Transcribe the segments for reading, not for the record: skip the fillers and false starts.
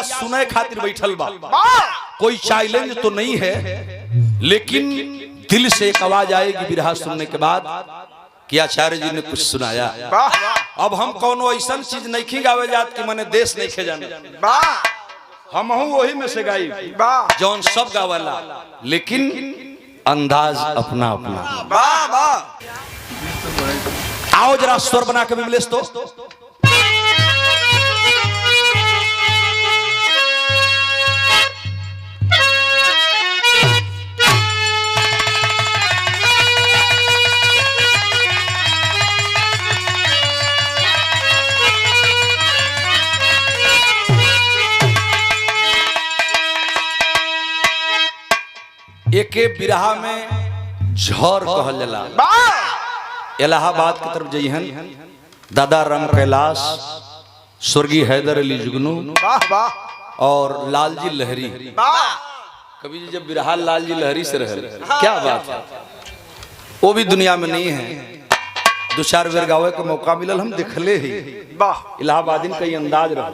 सुने खातिर बैठल बा, कोई चैलेंज तो नहीं है, लेकिन दिल से एक आवाज आएगी बिरहा सुनने के बाद कि आचार्य जी ने कुछ सुनाया। अब हम कोनो ऐसा चीज नहीं गावे जात कि मैंने देश नहीं खे जाने, हम वही में से गाई जौन सब गावला, लेकिन अंदाज अपना अपना। आओ जरा स्वर बना के मिले तो एके बिरहा में झर कहल जाला। इलाहाबाद की तरफ जइहन दादा राम कैलाश, स्वर्गीय हैदर अली जुगनू और लालजी लहरी। कभी जब बिरहा लालजी लहरी से रहे, क्या बात है, वो भी दुनिया में नहीं है। दो चार बेर गावे का मौका मिलल, हम दिखले ही इलाहाबादी का अंदाज रहा।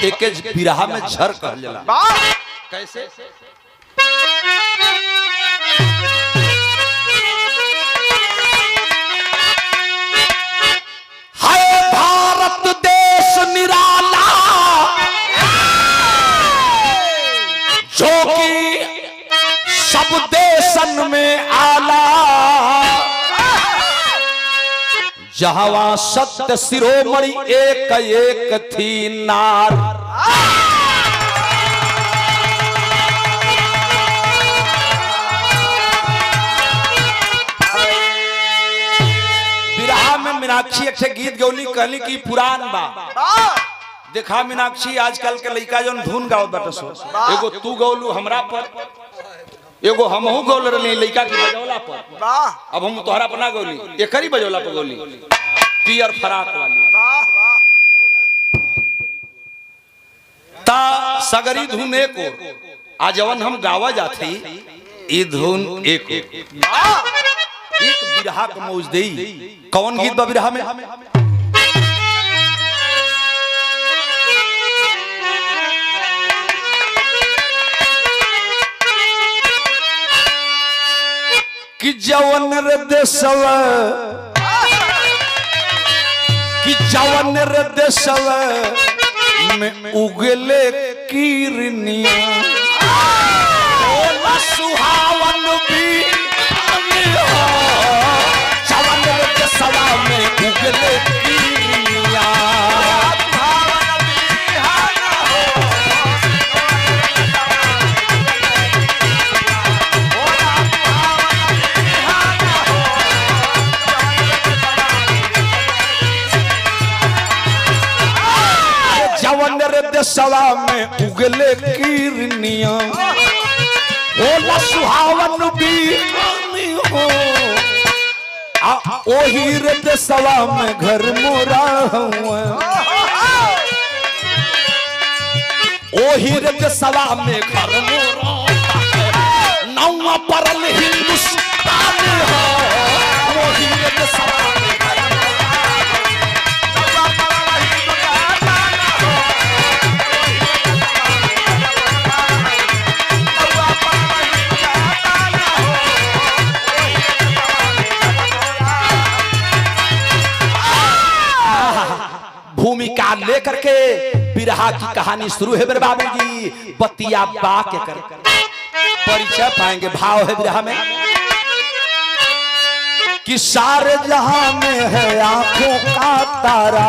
एक बिरहा में झर कहल जाला। कैसे? हाय भारत देश निराला, जो कि सब देशन में आला, जहां सत्य शिरोमणि एक एक थी नार। मीनाक्षी एक गीत गौली कहली की पुरान बा। देखा मीनाक्षी आजकल के लड़का जो धुन गावत बाटे सो, एगो तू गौलू हमरा पर, एगो हमहू गौल रही लड़का की बजौला पर। अब हम तोहरा पर ना गौली, एकरी बजौला पर गौली, पियर फराक वाली। ता सगरी धुन एक और जवन हम गावा जाती ई धुन एक। एक बिरहा को मौज देई। कौन गीत बा बिरहा में? कि जवन रे देशवा, कि जवन रे देशवा में उगले कीरनिया, ओला सुहावन भी सवा में उगले कीरनिया। जवन रे देशवा में उगले कीरनिया, ओला सुहावन भी हो, ओही रे देशवा में घर मोरा हुआ, ओही रे देशवा में घर मोरा, नौवा परल हिंदुस्तान हो, ओही रे देशवा में घर भूमिका लेकर के बिरहा की कहानी शुरू है। मेरे बाबू जी बतिया बा के कर परिचय पाएंगे। भाव है बिरहा में कि सारे जहां में है आंखों का तारा,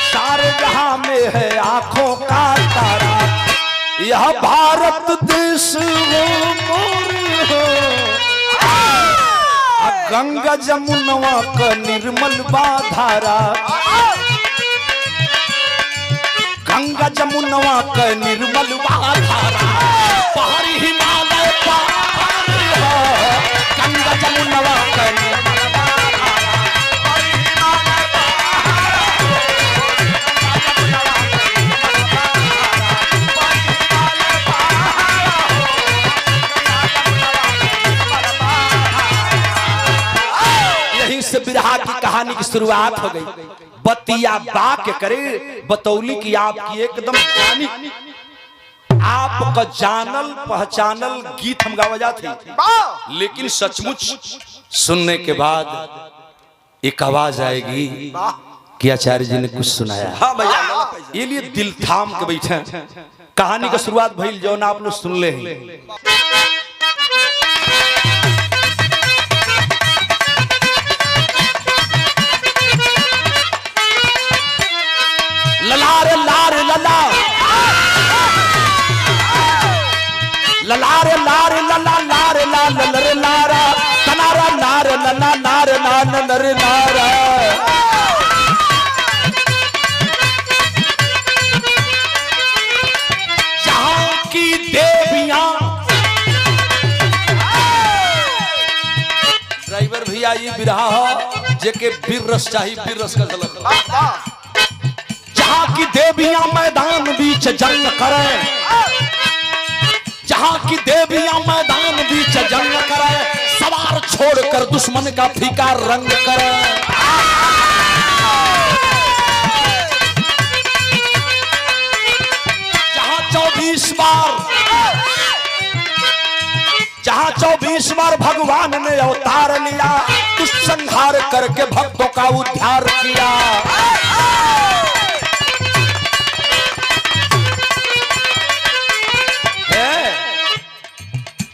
सारे जहां में है आंखों का तारा, यह भारत देश वो मोर हो, गंगा जमुनवा का निर्मल बाधारा, गंगा जमुनवा का निर्मल बाधारा, पहाड़ी हिमालय पार हो, गंगा जमुनवा का निर्मल बाधारा, पहाड़ी हिमालय पार हो, गंगा जमुनवा का निर्मल बाधारा। यहीं से बिरहा की कहानी की शुरुआत हो गई। बतिया बाक करे बतौली की आपकी एकदम जानी आपका जानल पहचानल गीत हम गावजा थे, लेकिन सचमुच सुनने के बाद एक आवाज आएगी कि आचार्य जी ने कुछ सुनाया। हाँ भैया, ये लिए दिल थाम के बैठे। कहानी का शुरुआत भइल जौन आप लोग सुन ले हैं। ललारे लार लला ललारे लार लला लारे ला ललरे लारा तनारा नार लला नार नान नरे नारा। जहां की देवियां ड्राइवर भैया ये बिरहा हो जेके बीर रस चाहिए, बीर रस का झलक। जहां की देवियां मैदान बीच जंग करें, जहां की देवियां मैदान बीच जंग करें, सवार छोड़कर दुश्मन का फीका रंग करें। जहां 24 बार भगवान ने अवतार लिया, दुष्ट संहार करके भक्तों का उद्धार किया।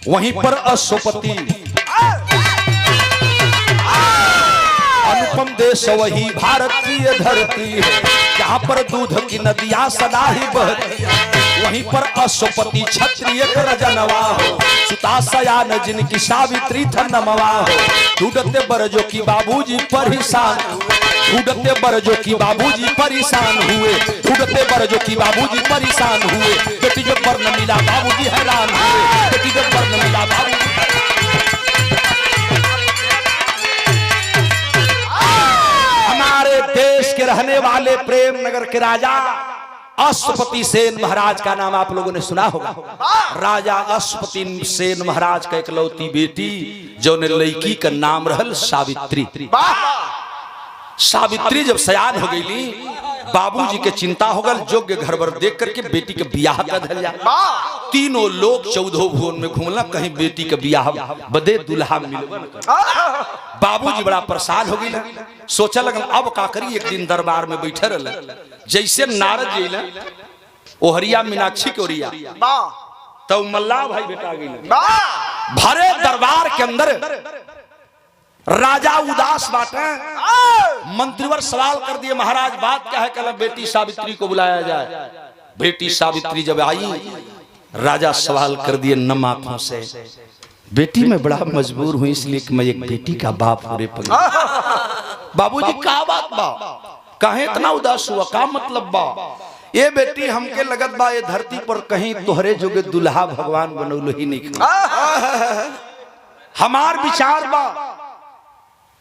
वहीं पर अशोपति अनुपम देश वही भारतीय धरती है, जहां पर दूध की नदियां सदा ही बहती है। वहीं पर अशोपति क्षत्रिय रजनवा हो, सुता सयान जिनकी सावित्री थनमवा हो। ढूंढते बरजो की बाबूजी परेशान, ढूंढते बरजो की बाबूजी परेशान हुए, ढूंढते बरजो की बाबूजी परेशान हुए। बेटी जो पर न मिला बाबूजी हैरान हुए, बेटी जो पर न मिला बाबूजी। हमारे देश के रहने वाले प्रेम नगर के राजा अश्वपति सेन महाराज का नाम आप लोगों ने सुना होगा। राजा अश्वपति सेन महाराज का इकलौती बेटी जो ने लड़की का नाम रहल सावित्री। सावित्री जब सयान हो गई, बाबूजी के चिंता हो गल, योग्य घर बर देख करके बेटी के बियाह कर धल जा। तीनों लोग 14 भुवन में घूमला, कहीं बेटी के बियाह बदे दुल्हा मिलवा। बाबूजी बड़ा परेशान हो गई, सोचा लगन अब का करी। एक दिन दरबार में बैठे रहे, जैसे नारद जी ओहरिया मीनाक्षी के ओरिया तो मल्ला भाई बेटा गई। भरे दरबार के अंदर राजा उदास बाटे, मंत्रीवर सवाल कर दिए, महाराज बात क्या है? कहला बेटी सावित्री को बुलाया जाए। बेटी सावित्री जब आई, राजा सवाल कर दिए नम आंखों से, बेटी मैं बड़ा मजबूर हुई इसलिए कि मैं एक बेटी का बाप हो रे पगली। बाबूजी क्या बात बा, काहे इतना उदास हुआ, का मतलब बा? ये बेटी हमके लगत बा ये धरती पर कहीं तोहरे जोगे दुल्हा भगवान बनौलो ही नहीं। हमार विचार बा,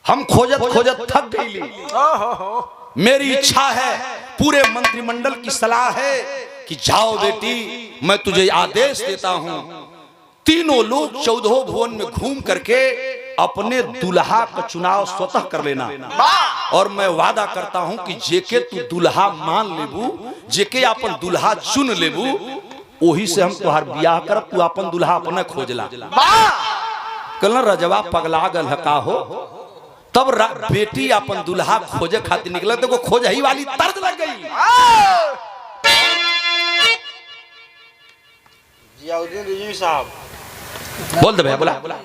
हम खोजत खोजत थक गई। मेरी इच्छा है, पूरे मंत्रिमंडल की सलाह है कि जाओ बेटी, मैं तुझे आदेश देता हूं, तीनों लोग 14 भुवन में घूम करके अपने दुल्हा का चुनाव स्वतः कर लेना। और मैं वादा करता हूं कि जेके तू दुल्हा मान लेबू, जेके अपन दुल्हा चुन लेबू, वही से हम तुहार ब्याह करब, तू अपन दुल्हा अपने खोजला। कल रजवा पगला गल का हो, तब बेटी अपन दुल्हा खोजे खातिर निकला, तो खोज ही वाली तर्ज लग गई। जियाउद्दीन साहब बोल दे भैया, बोला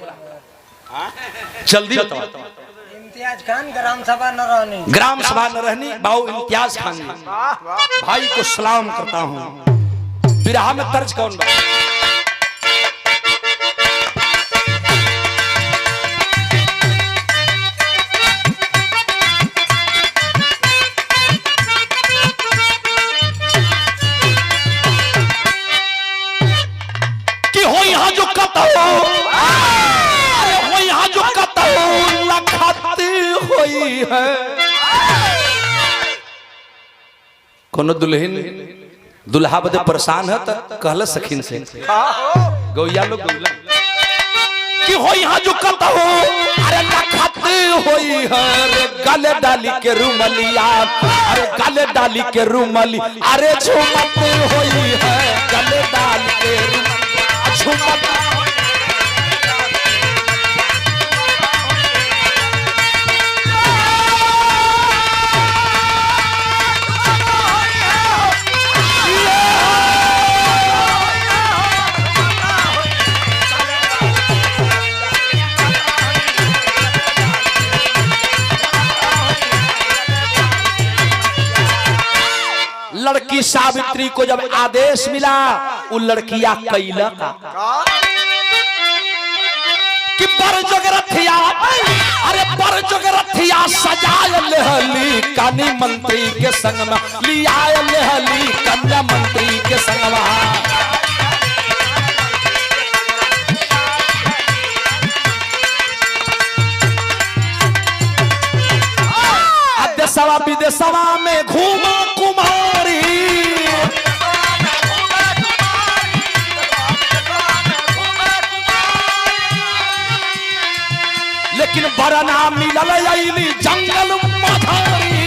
जल्दी बताओ। इम्तियाज खान ग्राम सभा न रहनी, ग्राम सभा न रहनी बाबू इम्तियाज खान भाई को सलाम करता हूँ। बिरहा में तर्ज कौन बा? यहाँ जो कतौ, हो यहाँ जो कतौ लखती हुई है। कोनो दुल्हन दुल्हा बदे परेशान है तो कहल सखीन से गौया लोग कि हो यहाँ जो कतौ, अरे लखती झुमत होई है रे गले डाली के रुमलिया, अरे गले डाली के रुमली, अरे झुमत होई है गले डाल के रुमलिया झुमत। लड़की सावित्री को जब आदेश मिला वो लड़कियां कैला कि पर जोगरथिया, अरे पर जोगरथिया सजाय लेहली कानी मंत्री के संग में, लिया लेहली कन्या मंत्री के संग में। देशवा विदेशवा में घूमा कुमारी, लेकिन बरना मिलल अइली जंगल मधारी।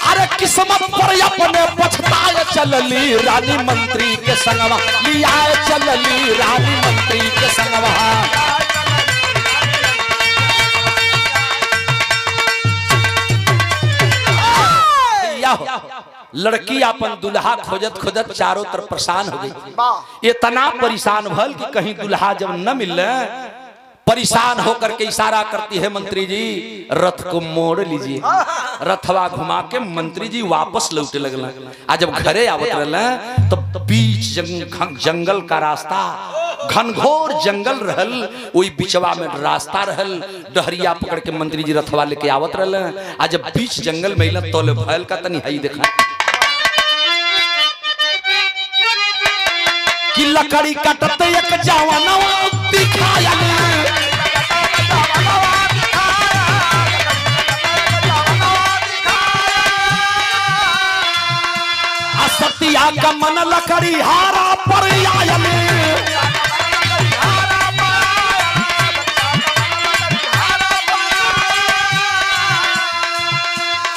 अरे किस्मत पर अपने पछताए चलली रानी मंत्री के संगवा, लिया चलली रानी मंत्री के संगवा। लड़की अपन दुल्हा खोजत खोजत चारों तरफ परेशान हो गई। इतना परेशान भल कि कहीं दुल्हा जब न मिले, परेशान होकर के इशारा करती है मंत्री जी रथ को मोड़ लीजिए। रथवा घुमा के मंत्री जी वापस लौटे लगल। आज जब घरे आवत रहल तो बीच जंगल का रास्ता, घनघोर जंगल रहल, वही बिचवा में रास्ता रहल। डहरिया पकड़ के मंत्री जी रथवा लेके आवत रहल। आज जब बीच जंगल में तो भयल का तनी हई देखा कि लकड़ी काटते एक जवानवा दिखाया, सतिया का मन लकड़ी हारा पर आयल।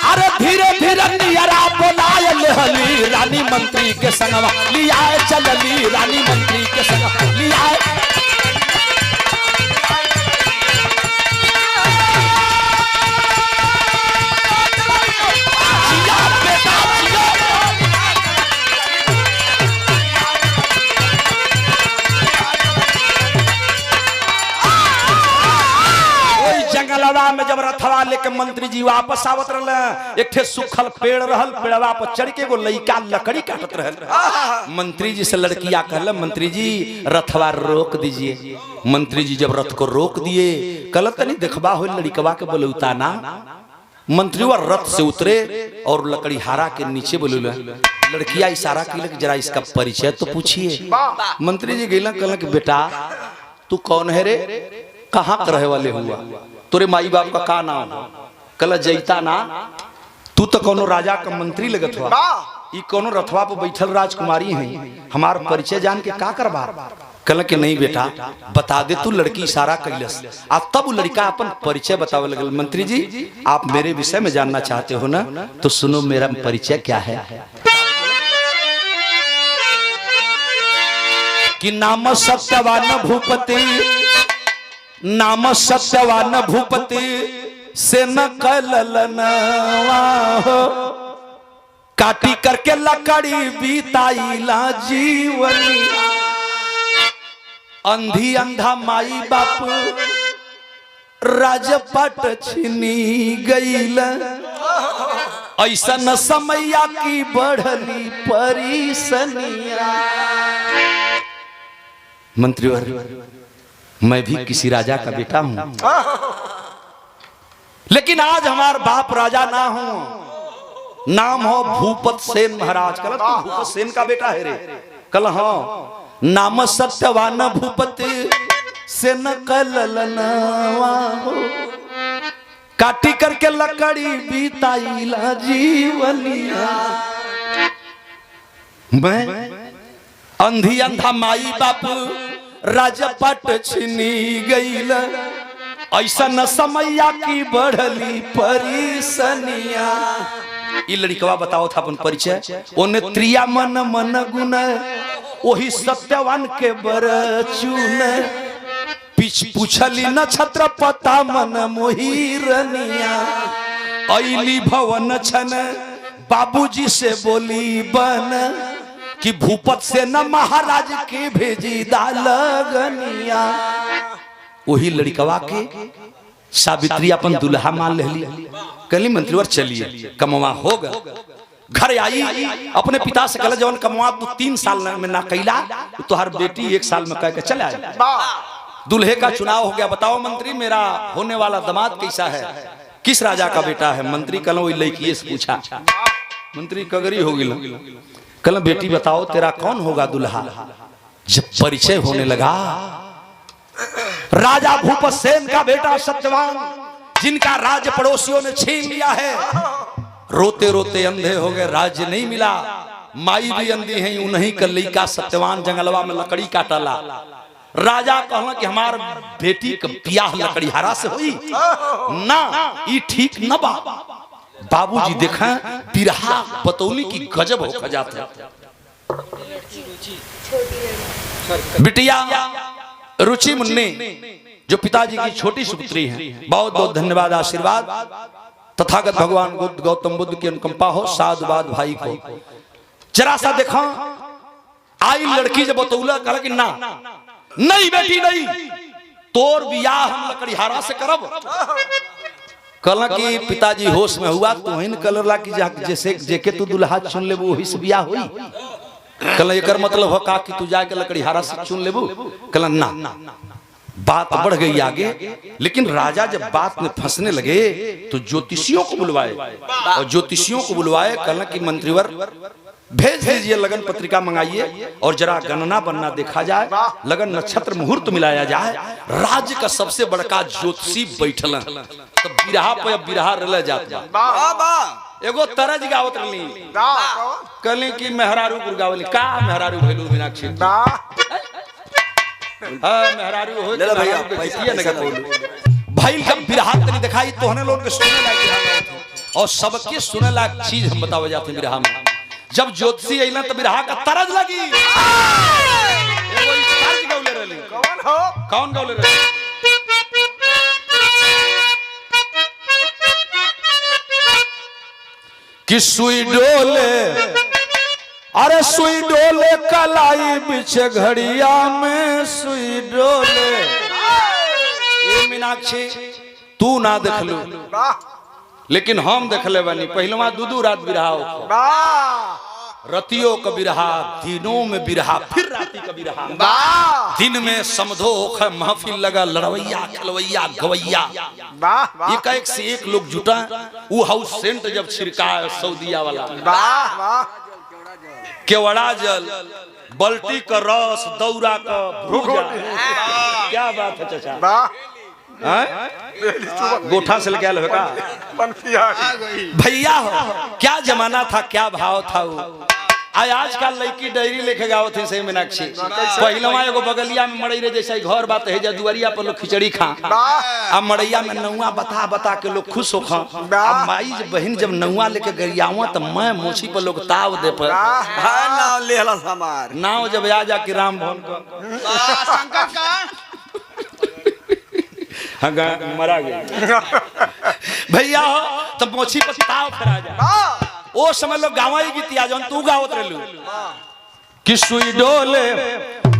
अरे धीरे धीरे नियरा बोलाय लेहली रानी मंत्री के संगवा, लिया चलली रानी मंत्री के संगवा, लिया। जंगलवा में जब रथवा लेके मंत्री जी वापस आवत रहल, एक ठे सुखल पेड़ रहल, पेड़वा पर चढ़ के एगो लइका लकड़ी काटत रहल। मंत्री जी से लड़किया कहल, मंत्री जी रथवा रोक दीजिए। मंत्री जी जब रथ को रोक दिए, कहल तनी देखबा हो लड़कवा के बोलौता ना। मंत्री वो रथ से उतरे और लकड़ी हारा के नीचे बोलूला। लड़किया इशारा की जरा इसका परिचय तो पूछिए। मंत्री जी गइला, कहल कि बेटा तू कौन है रे, कहाँ का रहे वाले हुआ, तोरे माई बाप का का नाम? कल जैता ना, तू तो कोनो राजा का मंत्री लगत हुआ, ई कोनो रथवा पर बैठल राजकुमारी है, हमार परिचय जान के का करबा? कल के नहीं बेटा बता दे तू। लड़की इशारा कैलस, अब तब लड़का अपन परिचय बतावे लगल। मंत्री जी आप मेरे विषय में जानना चाहते हो ना, तो सुनो मेरा परिचय क्या है। कि नाम सत्यवान भूपति, नाम सत्यवान भूपति से न कललनवा हो, काटी करके लकड़ी बीताईला जीवनी। अंधी अंधा माई बाप राजपट छिनी गईल, ऐसा न समैया की बढ़ली परेशानिया। मंत्रीवर मैं भी किसी राजा का बेटा हूं, लेकिन आज हमार बाप राजा ना हो, नाम हो भूपत सेन महाराज। कल तू भूपत सेन का बेटा है रे? कल हाँ, नाम सत्यवान भूपति सेन कललनवा हो, काटी करके लकड़ी बीताईला जीवनिया। मैं अंधी अंधा माई बाप राजपट छिनी गईल, ऐसा न समैया की बढ़ली परिसनिया। ये लड़कवा बताओ था अपन परिचय, ओने त्रिया मन मन गुण, वही सत्यवान के बर चून, पूछली नक्षत्र पता मन मोहिरनिया, ऐली भवन छन बाबूजी से बोली बन, कि भूपत से न महाराज के भेजी दालगनिया। वही लड़कवा के सावित्री अपन दुल्हा मान लेली, कहली मंत्रीवर चलिए कमवा होगा। घर आई अपने पिता से कहला जवन कमवा तू 3 साल में ना कैला, तुहार बेटी 1 साल में कह के चला आए। दूल्हे का चुनाव हो गया, बताओ मंत्री मेरा होने वाला दामाद कैसा है, किस राजा का बेटा है। मंत्री कहला वही लड़की से पूछा, मंत्री कगरी हो गई, कहला बेटी बताओ तेरा कौन होगा दुल्हा। जब परिचय होने लगा, राजा भूपसेन का बेटा सत्यवान, जिनका राज्य पड़ोसियों ने छीन लिया है, रोते रोते अंधे हो गए, राज्य नहीं मिला, माई भी अंधी है, उन्हीं का लड़का सत्यवान जंगलवा में लकड़ी काटला। राजा कहला कि हमार बेटी का ब्याह लकड़ीहारा से हुई ना, ये ठीक न बा। बाबूजी देखा बिरहा बतौनी की गजब हो खजाता। बिटिया रुचि मुन्नी जो पिताजी की छोटी सुपुत्री है, बहुत बहुत धन्यवाद आशीर्वाद। तथागत भगवान गौतम बुद्ध की अनुकंपा हो, साधुवाद भाई को। जरा सा देखा आई लड़की जब बतौला, कहा कि ना नहीं बेटी नहीं, तोर बियाह हम लकड़ीहारा से करब। कहला कि पिताजी होश में हुआ, तू ही कलरला कि जैसे जेके तू दुल्हा चुन लेबू वही से बियाह हुई। कहला एकर मतलब हो का कि तू जाके लकड़ीहारा से चुन लेबू। कहला ना, बात बढ़ गई आगे। लेकिन राजा जब बात में फंसने लगे तो ज्योतिषियों को बुलवाए, और ज्योतिषियों को बुलवाए, कहला कि मंत्रीवर भेज दीजिए, लगन पत्रिका मंगाइए और जरा गणना बनना देखा जाए, लगन नक्षत्र मुहूर्त मिलाया जाए। राज्य का सबसे बड़का ज्योतिषी बैठल, तो बिरहा पे बिरहा रल जाता। एगो तरज गावत रहली, कहली कि मेहरारू गुरगावली का मेहरारू भैलू मीनाक्षी, हां मेहरारू हो ले भैया पैसिया न बोलू भाई का बिरहा तनी दिखाई तो हने लोग के सुने लायक, और सबके सुने लायक चीज हम बतावे जाते बिरहा में। जब ज्योतिषी अइला तो बिरहा का तरज लगी, एगो तरज गौले रहली। कौन हो, कौन गौले रहली? कि सुई डोले, अरे सुई डोले कलाई बिछे घड़िया में सुई डोले। ए मीनाक्षी तू ना देखलू, लेकिन हम देखले बानी। पहलवा दूदू रात बिरहा हो, रतियों का बिरहा, दिनों में बिरहा, फिर राती का बिरहा। दिन में समझो महफिल लगा, लड़वैया खलवैया गवैया, एक एक से एक लोग जुटा। वो हाउस सेंट जब छिड़का सऊदिया वाला, केवड़ा जल, बल्टी का रस, दौरा का भूजा, क्या बात है चाचा, गोठा से लगा लो का भैया हो। क्या जमाना था, क्या भाव था वो। आजकल लड़की डायरी लेके गाओ थे से मीनाक्षी। पहलवा एगो बगलिया में मड़ई रे जैसे घर बात है, दुआरिया पर लोग खिचड़ी खा, अब मड़ैया में नौआ बता बता के लोग खुश हो खा। अब माई बहन जब नौआ लेके गरियावा तो मैं मोची पर लोग ताव दे पर नाव लेहला समार, नाव जब आ जा कि राम भवन शंकर का मरा गया भैया हो, तो मोची पर ताव करा जा। ओ समय लोग गावाई गीतिया जौन तू गावत रहलू कि सुई डोले,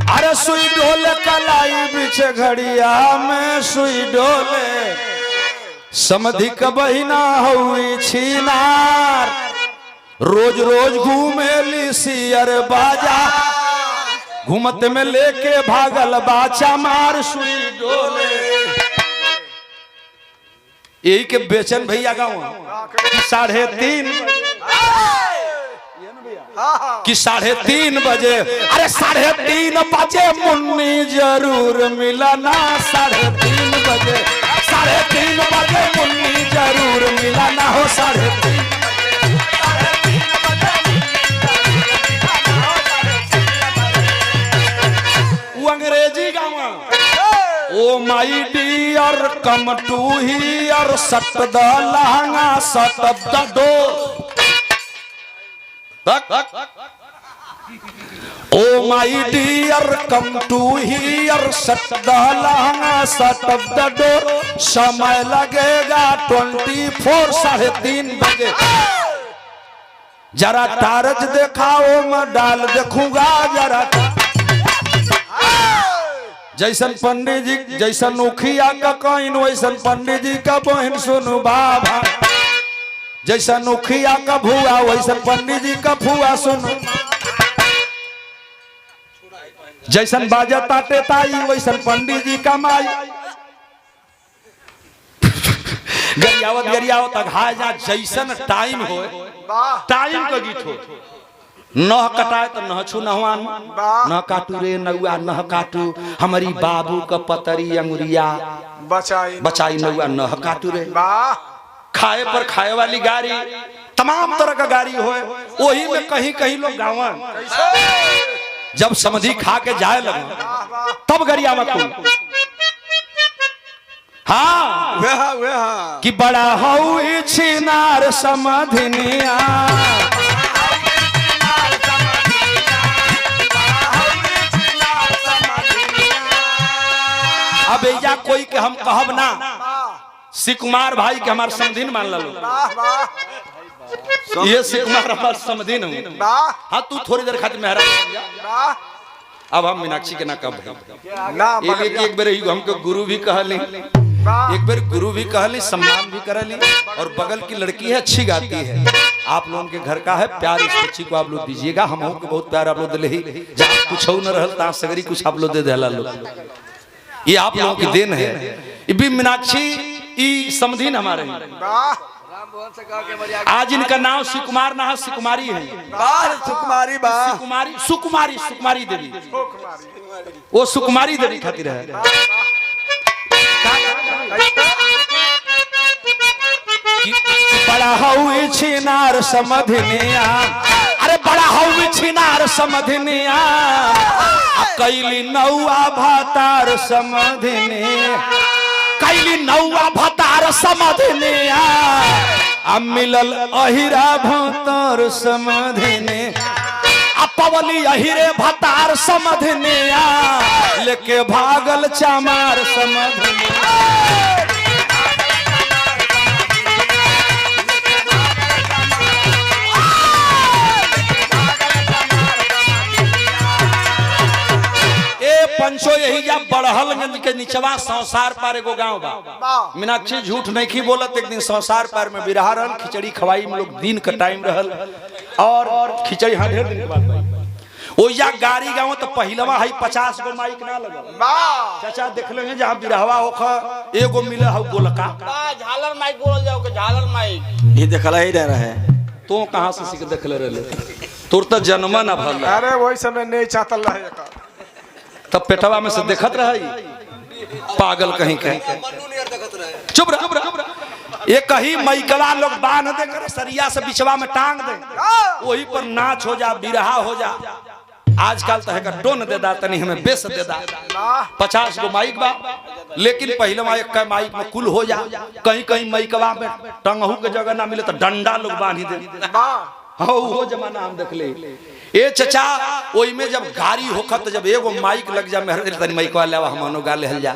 अरे सुई डोले कलाई बिछे घड़िया में सुई डोले, समधि का बहिना हुई छीनार, रोज रोज घूमेली सियर बाजा, घूमत में लेके भागल बाचा मार सुई डोले। यही के बेचन भैया गाँव 3:30 कि 3:30 बजे, अरे 3:30 बजे मुन्नी जरूर मिलना, 3:30 बजे, 3:30 बजे मुन्नी जरूर मिलना हो, 3:30 बजे डियर कम टू हियर सट द लहंगा सट द डोर oh my dear come to हियर सट द लहंगा सट द डोर समय लगेगा 24 3:30 बजे जरा टारज दिखाओ मैं डाल देखूंगा जरा जैसन पंडित जी जैसन मुखिया का कहीं वैसन पंडित जी का बहन सुनु बाबा जैसन मुखिया का भुआ वैसन पंडित जी का फुआ सुनु जैसन बाजा ताटे ताई वैसन पंडित जी का माई गरियावत अघाय जा जैसन टाइम हो टाइम का गीत हो नह कटाए तो नह छू नहवान नह काटू रे नौआ नह काटू हमारी बाबू का पतरी अंगुरिया बचाई नौआ नह काटू रे खाए पर खाए वाली गाड़ी तमाम तरह का गाड़ी हो वही में कहीं कहीं लोग गावन जब समझी खा के जाए लगे तब गरिया में हाँ कि बड़ा हऊ छिनार समधिनिया अब या कोई के हम कहब ना शिकुमार भाई के हमारे समधिन मान लो ये शिकुमार हमारे समधिन हूँ हाँ तू थोड़ी देर खातिर मेहरा अब हम मीनाक्षी के ना कब एक बेर हमको गुरु भी कहली एक बार गुरु भी कहली सम्मान भी करली और बगल की लड़की है अच्छी गाती है आप लोगों के घर का है प्यार इस बच्ची को आप लोग दीजिएगा हम को बहुत प्यार आप लोग दिले ही जहाँ कुछ न रहल ता सगरी कुछ आप लोग दे देला लोग ये आप लोगों की देन है भी मीनाक्षी ई समधीन हमारे आज इनका नाम शिकुमार ना सुकुमारी है सुकुमारी सुकुमारी देवी वो सुकुमारी देवी खातिर है बड़ा हऊ छिनार समधिनिया अरे बड़ा हऊ छिनार समधिनिया कैली नौआ भातार समधिनिया कैली नौआ भातार समधिनिया अब मिलल अहिरा भातार समधिनिया पवली अहिरे भतार समधिनिया लेके भागल चमार समधिनिया पंचो यही जा बड़हलगंज के निचवा संसार पार एगो गांव बा मीनाक्षी झूठ नहीं की बोलत एक दिन संसार पार में बिरहा रहल खिचड़ी खवाई में लोग दिन का टाइम रहल और खिचड़ी हाँ ढेर दिन के बाद ओया गाड़ी गाँव तो पहलवा है 50 गो माइक ना लगल चाचा देख लेंगे जहाँ बिरहवा होखा एगो मिले हो गोलका झालर माइक बोल जाओ के झालर माइक ये देखला ही रह है तो कहाँ से सीख देख ले रहे तोर तो जन्म ना भल अरे वही समय नहीं चाहता रहे तब पेटवा में से देखत रही पागल कहीं कहीं चुप रह ये कहीं मैकवा लोग बांध दे कर सरिया से बिछवा में टांग दे वही पर नाच हो जा बिरहा हो जा आजकल तो है डोन दे दा तनी हमें बेस दे दा 50 गो माइक बा लेकिन पहले एक माइक में कुल हो जा कहीं कहीं मैकवा में टंगहू के जगह ना मिले तो डंडा लोग बांधी दे हाँ वो जमाना हम देख ले ए चचा ओई में जब गाड़ी होखत जब एगो माइक लग जा मेहर तनी माइकवा लेवा हमनो गा लेहल जा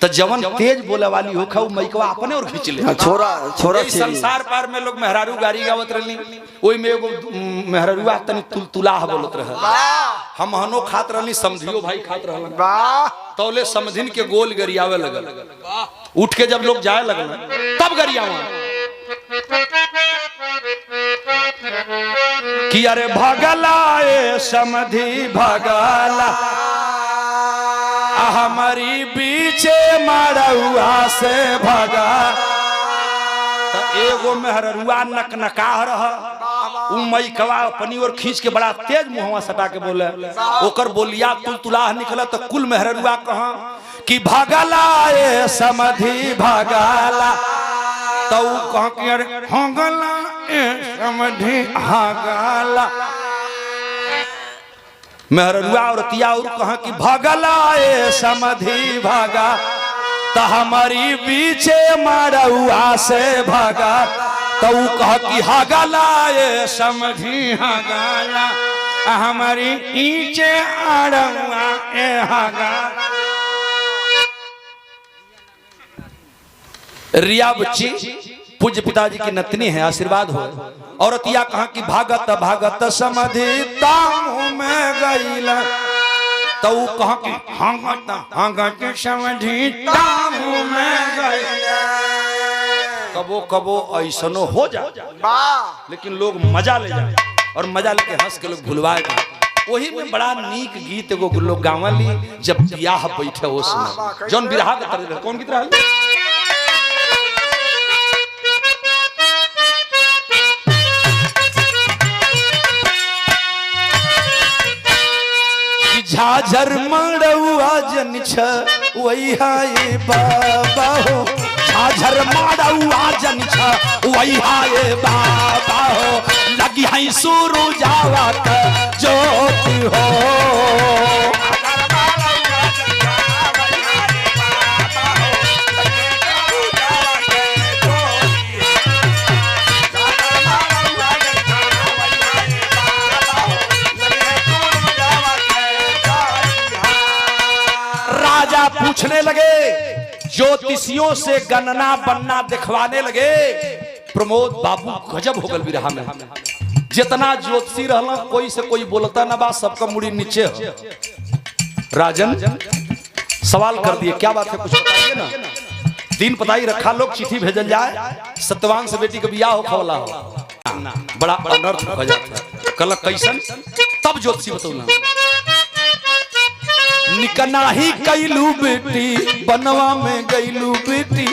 त जवन तेज बोले वाली होखा वो माइकवा अपने और खींच ले छोरा छोरा संसार पार में लोग मेहरारू गाड़ी गावत रहली ओई में एगो मेहरारूआ तनी तुलतुलाह बोलत रह हम हनो खात रहली समधियो भाई खात रहलन तौले समधिन के गोल गरियावे लगल उठ के जब लोग जाए लगल तब गरियावा कि अरे भगला ए समधी भगला हमारी बीचे मरउआ से भगा तो एगो मेहरुआ नकनका रहा उ मैकवा अपनी और खींच के बड़ा तेज मुहवा सटा के बोले ओकर बोलिया तुलतुलाह निकला तो कुल मेहरुआ कहा कि भगला ए समधी भगला तो कहा कि अरे हगला ए समधी हगला मेहरुआ और तिया और कहा कि भगला ए समधी भागा तो हमारी बीचे मारौआ से भागा तो कह कि हागला ये समझी हागला हमारी ईचे आड़ुआ ए हागा। रिया बच्ची पूज्य पिताजी की नतनी है, आशीर्वाद हो। औरतिया कहा कि भागत भागत समधि तामू में गईला तो कहा कि हागत समधि तामू में गईला। कबो कबो ऐसनो हो जा लेकिन लोग मजा ले जाए और मजा लेके हंस के लोग भुलवाए। वही में बड़ा नीक गीत एगो लोग गावली जब बियाह बैठे हो सुना जौन बिरहा के तरह कौन गीत रहल झाझर मड़ौआ जन छ वही हाय बाबा हो झाझर मड़ौआ जन छ वही हाय बाबा हो लगी है सुरु जावा का ज्योति हो। राजा पूछने लगे ज्योतिषियों से गणना बनना दिखवाने लगे। प्रमोद बाबू गजब हो गल बिरहा में जितना ज्योतिषी रहला कोई से कोई बोलता ना बा सबका मुड़ी नीचे हो। राजन सवाल कर दिए क्या बात है कुछ बताइए ना। दिन पता ही रखा लोग चिट्ठी भेजल जाए सत्यवान से बेटी का बियाह हो खवला हो बड़ा अनर्थ हो जाता कल कैसन तब ज्योतिषी बतौना निकना ही कैलू बेटी बनवा में गईलू बेटी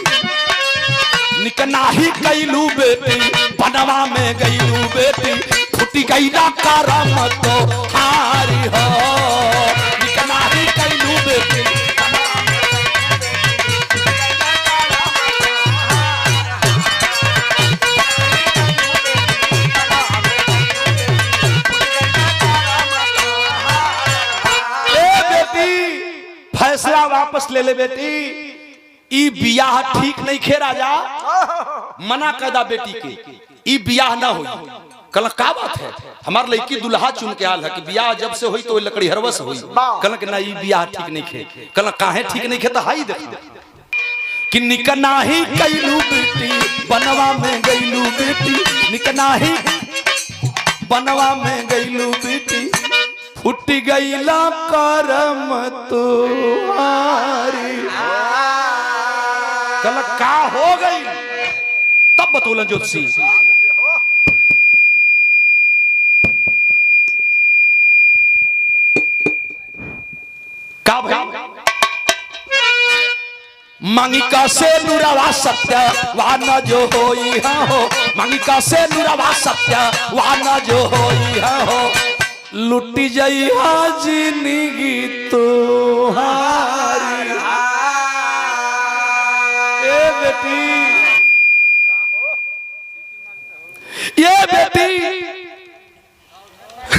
निकना ही कैलू बेटी बनवा में गईलू बेटी फुटी गई ना करम तो हारी हो निकना ही कैलू बेटी फैसला वापस ले ले बेटी ई बियाह ठीक नहीं खे राजा मना कदा बेटी के ई बियाह ना हुई। कल का बात है हमार लड़की दुल्हा चुन के आल है कि बियाह जब से हुई तो लकड़ी हरवस हुई। कल के ना ई बियाह ठीक नहीं खे कल काहे ठीक नहीं खे तो हाई देख कि निकना ही कैलू बेटी बनवा में गईलू बेटी निकना ही बनवा में गईलू बेटी फुट गईला करम तुम्हारी कल का हो गई तब बतौलन ज्योतिषी का भाई मांगिका से नुरवा सत्य वाना जो होई हाँ हो मांगिका से नुरवा सत्य वाना जो होई हाँ हो लुटी जाई जिंदगी तुम्हारी ये बेटी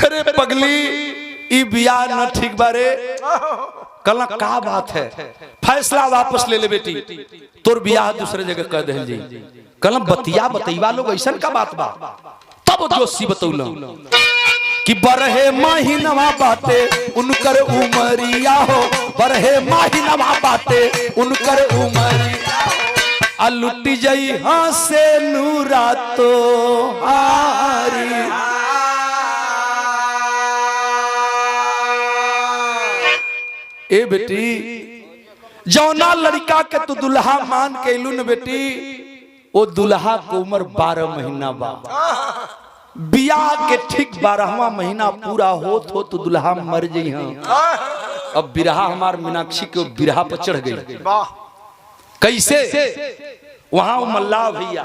अरे पगली ई बियाह न ठीक बारे कल का बात है फैसला वापस ले ले बेटी तोर बियाह दूसरे जगह कर दे जी कल बतिया बतईवा लोग ऐसा का बात बा तब जोशी बतौल कि बरहे महीनवा बाटे उनकर उमरिया हो बरहे महीनवा बाटे उनकर उमरिया आ लुटी जई हंसे नूरा तो हारी ए बेटी जौना लड़का के तू दुल्हा मान के लू न बेटी वो दुल्हा को उम्र 12 महीना बा बियाह के ठीक 12वां महीना पूरा होत हो तो दुल्हा मर गई हाँ। अब बिरहा हमार मीनाक्षी के बिरहा पर चढ़ गई कैसे वहां मल्लाह भैया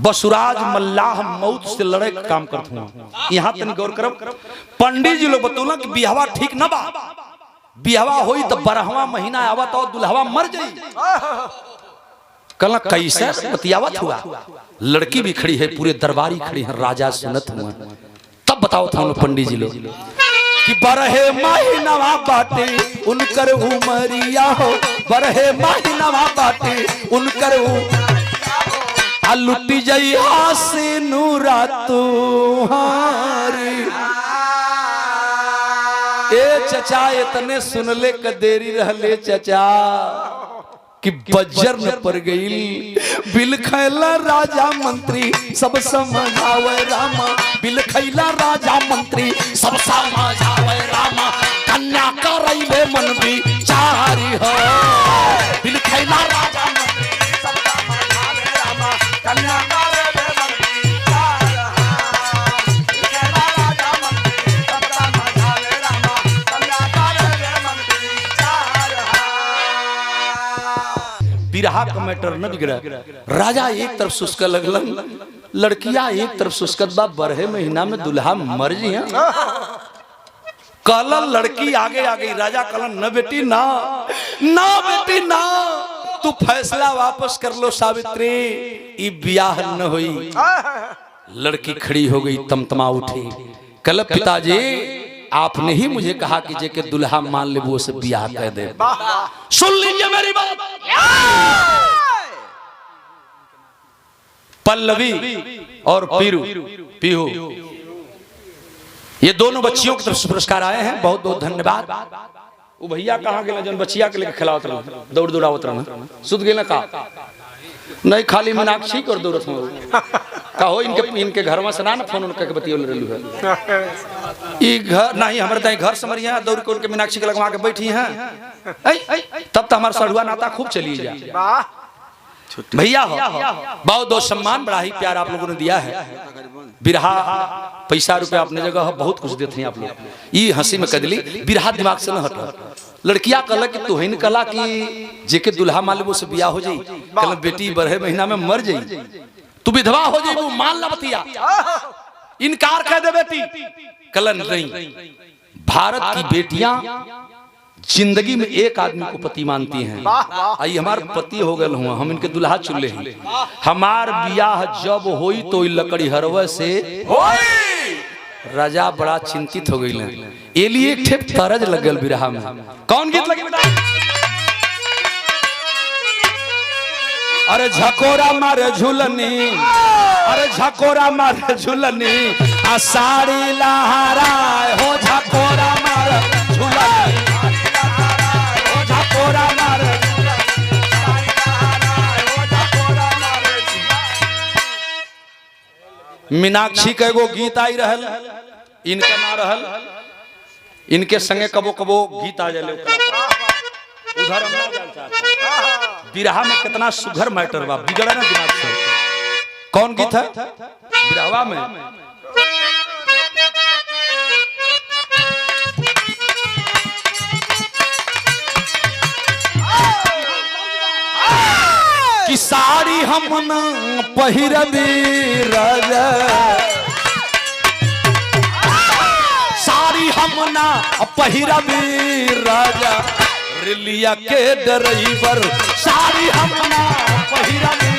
बसुराज मल्लाह मौत से लड़े का काम करते हैं। यहाँ तनी गौर करब पंडित जी लोग बतौला कि बिहवा ठीक न बा बिहवा होई तो 12वां महीना आवत और दुल्हवा मर जाई कल कैसे बतियावत हुआ लड़की भी खड़ी है पूरे दरबारी खड़ी है राजा सुनत हुआ तब बताओ था पंडित जी लोग कि 12 महीना बाटे उनकर उमरिया हो बरहे महीनावा बाटे उनकर आ लुटी जई हासे नूरा तुम्हारी। ए चचा इतने सुनले क देरी रहले चचा कि बज्जर न पर गई बिल खैला राजा मंत्री सब समझावे रामा। बिल खैला राजा मंत्री सब समझावे रामा। कन्या करैले मन विचारी हो। बिल खैला राजा मंत्री सब समझावे रामा। कन्या करैले मन विचार हो। बिल खैला राजा मंत्री सब समझावे रामा। कन्या करैले मन विचार हो। बिरहा का मैटर न बिगड़ा। राजा एक तरफ सुस्क लगलन, लड़कियां एक तरफ सुस्कत बा। बरहे महीना में दुल्हा मर जी हैं। कलन लड़की आगे आ गई। राजा कलन न बेटी ना, ना बेटी ना, तू फैसला वापस कर लो सावित्री, ई ब्याह न हुई। लड़की खड़ी हो गई, तमतमा उठी। कल पिताजी आपने ही मुझे कहा कि जे के दुल्हा मान ले वो से ब्याह कह दे। सुन लीजिए मेरी बात। पल्लवी और पीहू ये दोनों बच्चियों की तरफ से पुरस्कार आए हैं। बहुत बहुत धन्यवाद। वो भैया कहाँ गए जन बच्चिया के लेकर खिलावत रहा, दौड़ दौड़ावत रहा, सुध गए ना का नहीं खाली मीनाक्षी कर दौड़त कहो इनके घर में सना ना फोन उनके बतियोल रहलू है। ई घर नहीं हमारे तई घर समरिया दौड़ के उनके मीनाक्षी के लगवा के बैठी हैं। तब तो हमारा सड़ुआ नाता खूब चली जा भैया हो। बहुत बहुत सम्मान बड़ा ही प्यार आप लोगों ने दिया है। बिरहा पैसा रुपया अपने जगह बहुत कुछ देते हैं आप लोग। ये हंसी में कदली बिरहा दिमाग से न हट। लड़कियां कहला कि तू ही कहला कि जेके दुल्हा मालिबो से बियाह हो जाई। कहला बेटी बरहे महीना में मर जाई, तू विधवा हो जाई, वो मान ला बतिया। इनकार कर दे बेटी। कहला नहीं, भारत की बेटियां जिंदगी में एक आदमी को पति मानती हैं। आई हमार पति हो गए हुआ, हम इनके दुल्हा चुल्ले हैं। हमार बियाह जब होई तो लकड़ी हरवे से राजा बड़ा चिंतित हो गई। ये लिए एक ठे तरज लगल बिरहा में। कौन गीत लगे बेटा? अरे झकोरा मारे झुलनी, अरे झकोरा मारे झुलनी, आषाढ़ी लहराए हो। झकोरा मारे झुलनी, मीनाक्षी के एगो गीत आई रहल, इनका ना रहल। इनके संगे कबो कबो गीत आ जाले उधर। बिरहा में कितना सुघर मैटर बा, बिगड़ा ना दिमाग से। कौन गीत है बिरहवा में? कि साड़ी हम न पहिरबी राजा, साड़ी हम न पहिरबी राजा, रेलिया के ड्राइवर। साड़ी हम न पहिरबी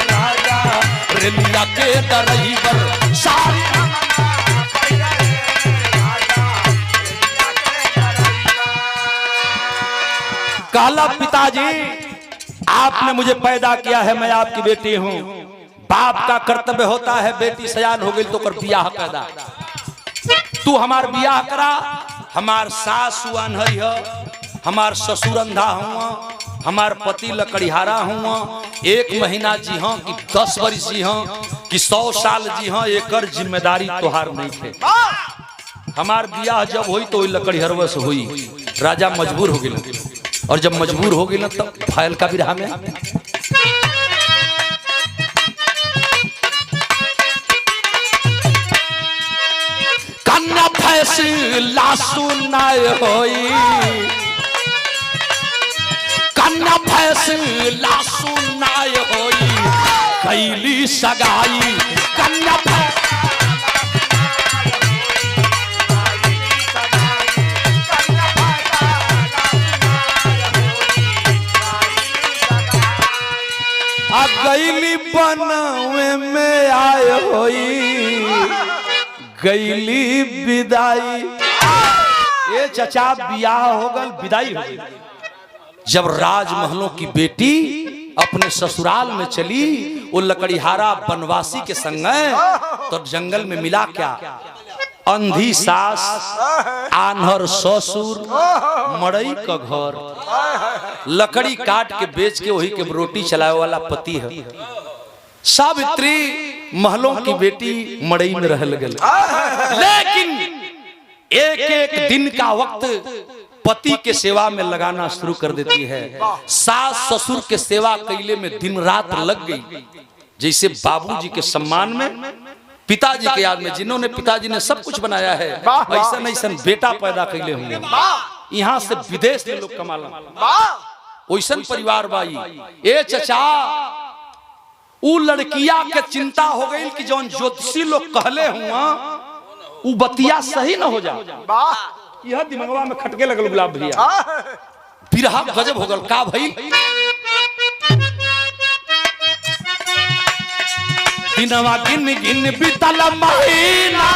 राजा, रेलिया के ड्राइवर। साड़ी हम न पहिरबी राजा, रेलिया के ड्राइवर। कहला पिताजी आपने मुझे पैदा किया है, मैं आपकी बेटी हूँ। बाप का कर्तव्य होता है बेटी सयान हो गई तो कर बियाह पैदा। तू हमार बियाह करा। हमार सासु अनहरी हो, हमार ससुर अंधा हुआ, हमार पति लकड़िहारा हुआ। 1 महीना जी हाँ कि 10 वर्ष जी हाँ कि 100 साल जी हाँ, एकर जिम्मेदारी तोहार नहीं थे। हमार बियाह जब हुई तो लकड़िहरवा से हुई। राजा मजबूर हो गई, और जब मजबूर हो गई ना तब फाइल का बिरहा में कन्या फैसला सुनाए होई, कन्या फैसला सुनाए होई, कैली सगाई। कन्या गैली बनवे में आए होई, गैली विदाई। ये चचा बियाह हो गल, विदाई हो गई। जब राजमहलों की बेटी अपने ससुराल में चली, वो लकड़ीहारा बनवासी के संग तो जंगल में मिला क्या? अंधी सास, आन्हर ससुर, मड़ई का घर, लकड़ी काट के बेच के वही के रोटी चलाए वाला पति है। सावित्री महलों की बेटी मड़ई में रह लगल, लेकिन एक एक दिन का वक्त पति के सेवा में लगाना शुरू कर देती है। सास ससुर के सेवा कैले में दिन रात लग गई। जैसे बाबूजी के सम्मान में, पिताजी के याद में, जिन्होंने पिताजी ने सब कुछ बनाया है, ऐसा ऐसा बेटा पैदा कैले होंगे। यहाँ से विदेश में लोग कमाला, वैसन परिवार बाई। ए चचा, उ लड़किया के चिंता हो गई कि जौन ज्योतिषी लोग कहले हुआ उ बतिया सही न हो जा। यह दिमागवा में खटके लगल गुलाब भैया। बिरहा गजब हो गल का भई। दिनवा गिन गिन बीतल महीना,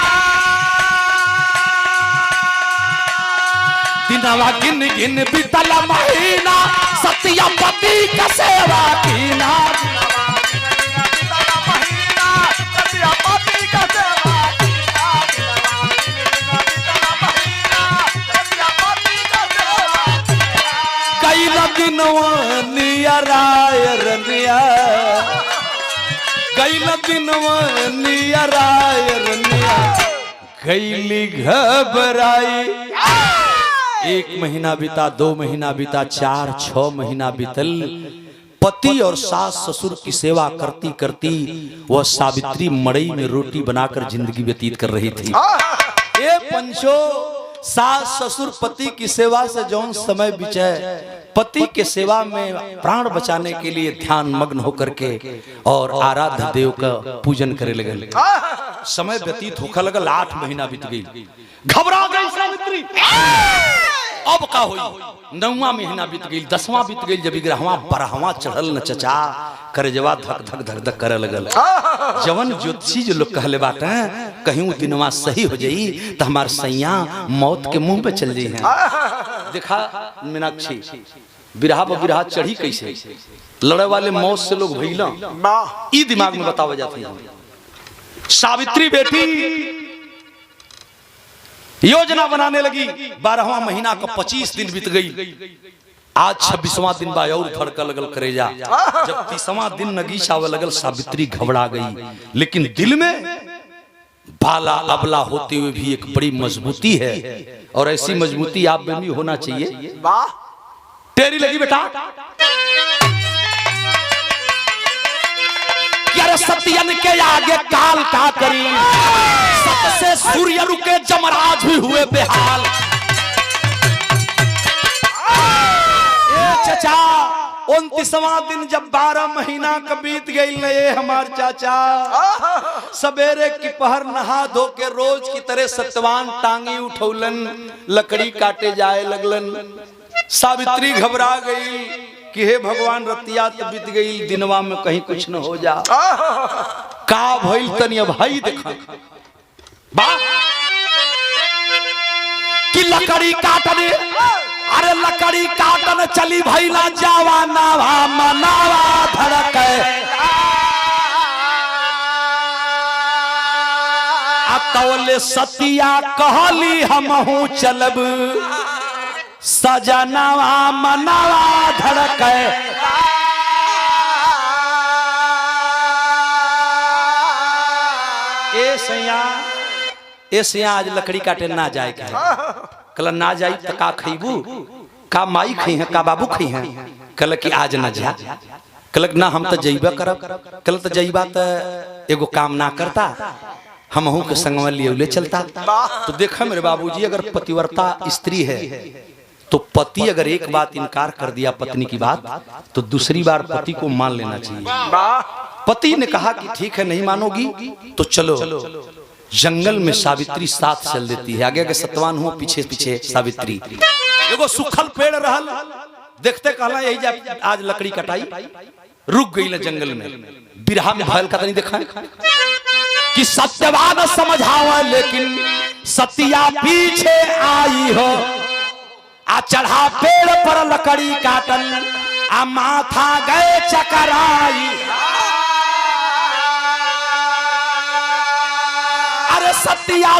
दिनवा गिन गिन बीतल महीना, सत्यपति का सेवा कीना। कैली घबराई। 1 महीना बीता, 2 महीना बीता, 4 6 महीना बीतल। पति और सास ससुर की सेवा करती करती वह सावित्री मड़ई में रोटी बनाकर जिंदगी व्यतीत कर रही थी। ये पंचो, सास ससुर पति की सेवा से जौन समय बिचे, पति के सेवा में प्राण बचाने के लिए ध्यान मग्न होकर के और आराध्य देव का पूजन करे लगे। समय व्यतीत होकर लगल, 8 महीना बीत गई। घबरा गई सावित्री। अब का हुई? 9वां महीना बीत गई, 10वां बीत गई। जब 11वां 12वां चढ़ल न चचा, करजवा धक धक धक धक करे लगल। जवन ज्योतिषी जो लोग कहले बाटे कहीं दिनवा सही हो जाई तो हमार सैया मौत के मुंह पे चल जाई है। देखा मीनाक्षी, बिरहा पर बिरहा चढ़ी कैसे, लड़े वाले मौत से लोग भइला, ई दिमाग में बतावा जाती है। सावित्री बेटी योजना बनाने लगी। 12वां महीना का 25 दिन बीत गई। आज 26वां दिन बा और धड़का लगल करेजा। जब 30वां दिन नगीच आवे लगल, सावित्री घबरा गई। लेकिन दिल में बाला अबला होते हुए भी एक बड़ी मजबूती है, और ऐसी मजबूती आप में भी होना चाहिए। तेरी लगी बेटा, सत्यन के आगे काल का करी, सत से सूर्य रुके जमराज भी हुए बेहाल। चाचा 29वां दिन जब 12 महीना का बीत गई न, ये हमार चाचा सवेरे की पहर नहा धो के रोज की तरह सत्यवान टांगी उठौलन, लकड़ी काटे जाए लगलन। सावित्री घबरा गई कि हे भगवान, रतिया तो बीत गई, दिनवा में कहीं कुछ न हो जा। का भइल तनी भाई देखा कि लकड़ी काटने, अरे लकड़ी काटन चली भइला जावा नावा मनावा धड़के। अतौले सतिया कहली हमहू चलब, सजनवा मनवा धड़के। ए सैया आज लकड़ी काटे ना जाए के, कल ना जाई तो का खइबू, का माई खई है, का बाबू खई है। कल कि आज ना जा, कल ना हम तो जइबा करब। कल तो जइबा तो एगो काम ना करता, हमहू के संगवा लिए चलता। तो देखा मेरे बाबूजी, अगर पतिव्रता स्त्री है तो पति अगर एक बात इनकार कर दिया पत्नी की बात, तो दूसरी बार पति को मान लेना चाहिए। पति ने कहा कि ठीक है, नहीं मानोगी तो चलो। जंगल में सावित्री साथ चल देती है। आगे आगे सतवान हो, पीछे पीछे सावित्री। एगो सुखल पेड़ रहल, देखते कहला यही जा आज लकड़ी कटाई, रुक गई ना जंगल में। बिरहा में भयल का नहीं देखा कि सत्यवान समझावा, लेकिन सतिया पीछे आई हो। आ चढ़ा पेड़ पर लकड़ी काटन आ माथा गए चकराई। अरे सतिया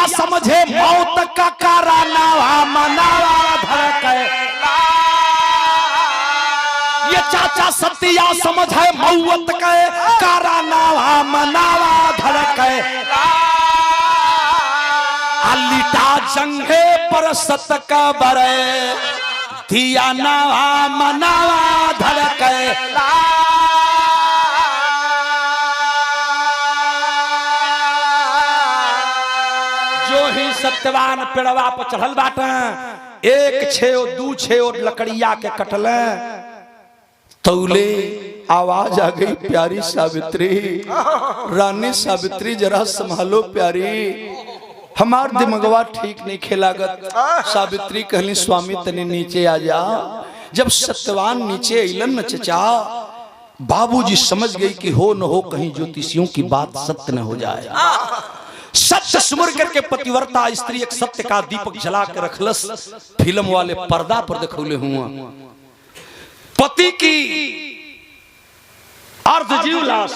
समझे मौत का कारनावा मनावा धड़के। ये चाचा सतिया समझे मौत के कारनावा मनावा धड़के। लिटा जंघे पर सत का बरे दिया नवा मनावा धड़के। जो ही सत्यवान पेड़वा पर चढ़ल बाटे, एक छेओ दू छेओ लकड़िया के कटले, तौले आवाज आ गई, प्यारी सावित्री, रानी सावित्री जरा संभालो प्यारी, हमार दिमगवा ठीक नहीं खेलागत। सावित्री कहली स्वामी तने नीचे आ जा। जब सत्यवान नीचे अइलन न चचा, बाबूजी समझ गई कि हो न हो कहीं ज्योतिषियों की बात सत्य न हो जाए। सत्य सुमर करके पतिव्रता स्त्री एक सत्य का दीपक जला के रखलस। फिल्म वाले पर्दा पर दिखौले हुआ पति की अर्धजीव लाश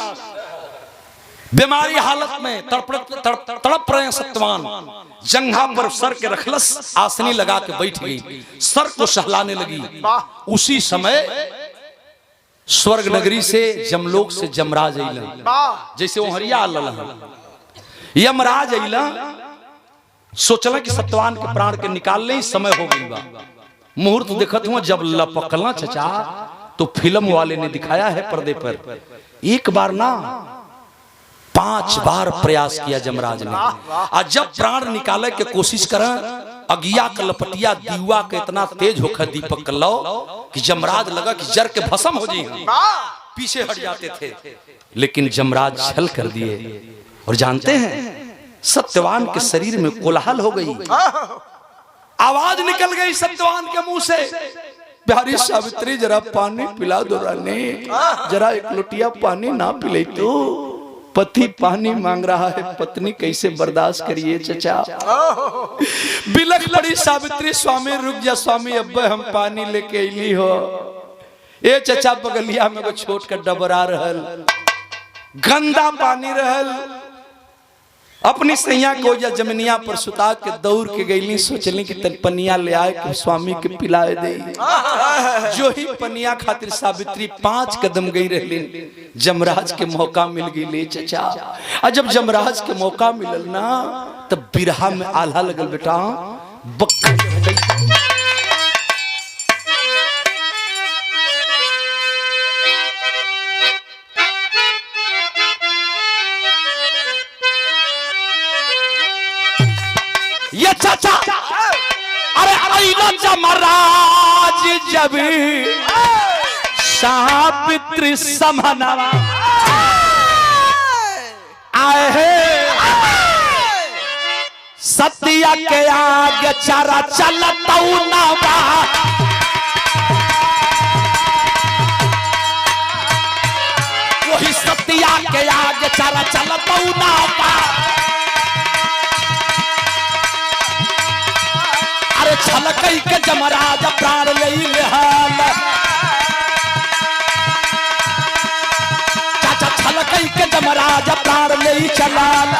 बीमारी हालत में तड़प रहे सत्यवान, जंघा पर सर के रखलस, आसनी लगा के बैठ गई, सर को सहलाने लगी। उसी समय स्वर्ग नगरी से जमलोक से जमराज अइला, जैसे वो हरिया यमराज अइला, सोचला कि सत्यवान के प्राण के निकाल ले, समय हो गई बा। मुहूर्त देखत हुआ, जब लपकला चचा तो फिल्म वाले ने दिखाया है पर्दे पर, एक बार ना 5 बार प्रयास किया जमराज ने। और जब प्राण निकाले के कोशिश करा, अगिया का लपटिया दीवा के इतना तेज होकर दीपक कर लो कि जमराज लगा कि जर के भस्म हो जाए, पीछे हट जाते थे। लेकिन जमराज छल कर दिए और जानते हैं सत्यवान के शरीर में कोलाहल हो गई, आवाज निकल गई सत्यवान के मुंह से, प्यारी सावित्री जरा पानी पिला दो रानी, जरा एक लोटिया पानी ना पिले तो। पति पानी मांग रहा है, पत्नी कैसे बर्दाश्त करिए चचा। बिलख पड़ी सावित्री, स्वामी रुक जा स्वामी, अब हम पानी लेके अली हो। ए चचा बगलिया में को छोट कर डबरा रहल, गंदा पानी रहल, अपनी सैया को या जमनिया पर सुता के दौड़ के गईली, सोचली कि तन पनिया ले आए कि स्वामी के पिलाए दे। जो ही पनिया खातिर सावित्री 5 कदम गई रहली, जमराज के मौका मिल गई ले चचा। और जब जमराज के मौका मिलल ना, तब बिरहा में आल्हा लगल बेटा, ये चाचा अरे अइला जमराज जब सावित्री समनवा आए है, सतिया के आगे चारा चलता नवा, वही सतिया के आगे चारा चलता नवा। छलकई के जमराज प्राण ले हाल, चाचा छलकई के जमराज प्राण ले चलाल।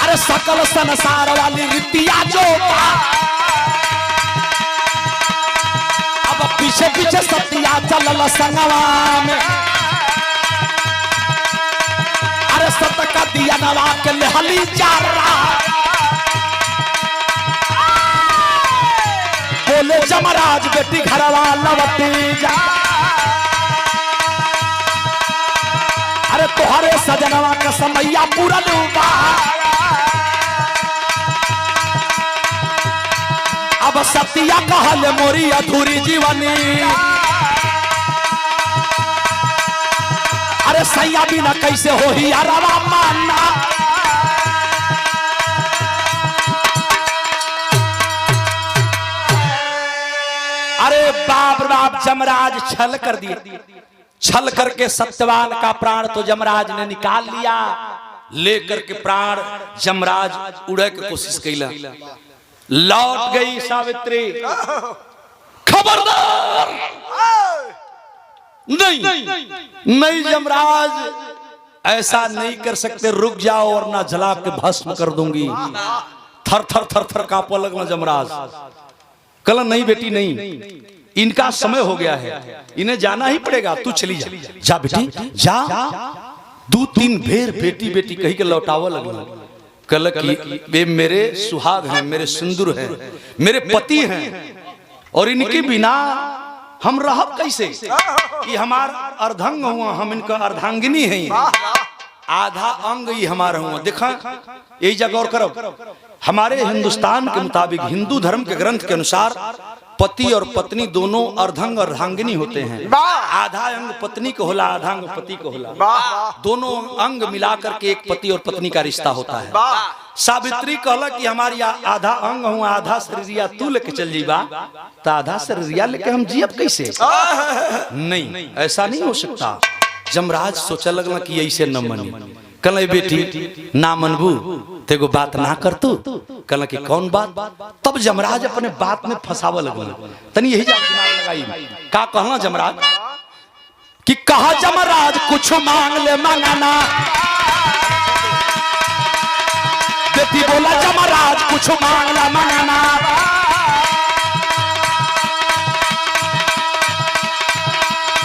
अरे सकल संसार वाली रीतिया जो अब पीछे पीछे सतिया चलल संगवा में। अरे सत का दिया नवा के लेहली जा रहा, बोले जमराज बेटी घरवा लवती जा। अरे तुहरे सजनवा का समैया पूरा डूबा, अब सतिया कहल मोरी अधूरी जीवनी। अरे सैया बिना कैसे हो ही अरवा मानना, बाप बाप जमराज छल कर दिए, छल करके सत्यवान का प्राण तो जमराज ने निकाल लिया। लेकर के प्राण जमराज उड़े के कोशिश कैला। लौट गई सावित्री, खबरदार नहीं जमराज, ऐसा नहीं कर सकते, रुक जाओ वरना जला के भस्म कर दूंगी। थर थर थर थर कांपने लगना जमराज। कल नहीं बेटी नहीं, इनका समय हो गया है, इन्हें जाना ही पड़ेगा, तू चली जा। जा बेटी जा। 2-3 बेर बेटी बेटी कही के लौटावा लगना। कल की वे मेरे सुहाग हैं, मेरे सिंदूर हैं, मेरे पति हैं, और इनके बिना हम रह कैसे? कि हमार अर्धांग हुआ, हम इनका अर्धांगिनी हैं, आधा अंग ही हमारा हुआ। देखा यही जगह और करो, हमारे हिंदुस्तान के मुताबिक, हिंदू धर्म के ग्रंथ के अनुसार पति और पत्नी दोनों अर्धांग और अर्धांगिनी होते हैं। आधा अंग पत्नी को होला, आधा अंग पति को होला, दोनों अंग मिलाकर के एक पति और पत्नी का रिश्ता होता है। सावित्री कहला कि हमारी आधा अंग हुआ, आधा शरीरिया तू लेके चल जीबा, तो आधा शरीरिया लेके हम जियब कैसे? नहीं, ऐसा नहीं हो सकता। जमराज सोचा लगला कि ऐसे न मनी। कहला बेटी ना मनबू तेगो बात ना कर तू। कहला कि कौन बात? तब जमराज अपने बात में फंसावा लगला। तनी यही दिमाग लगाई, का कहला जमराज कि कहा जमराज कुछ मांग ले मंगाना। बेटी बोला जमराज कुछ मांग ले मंगाना।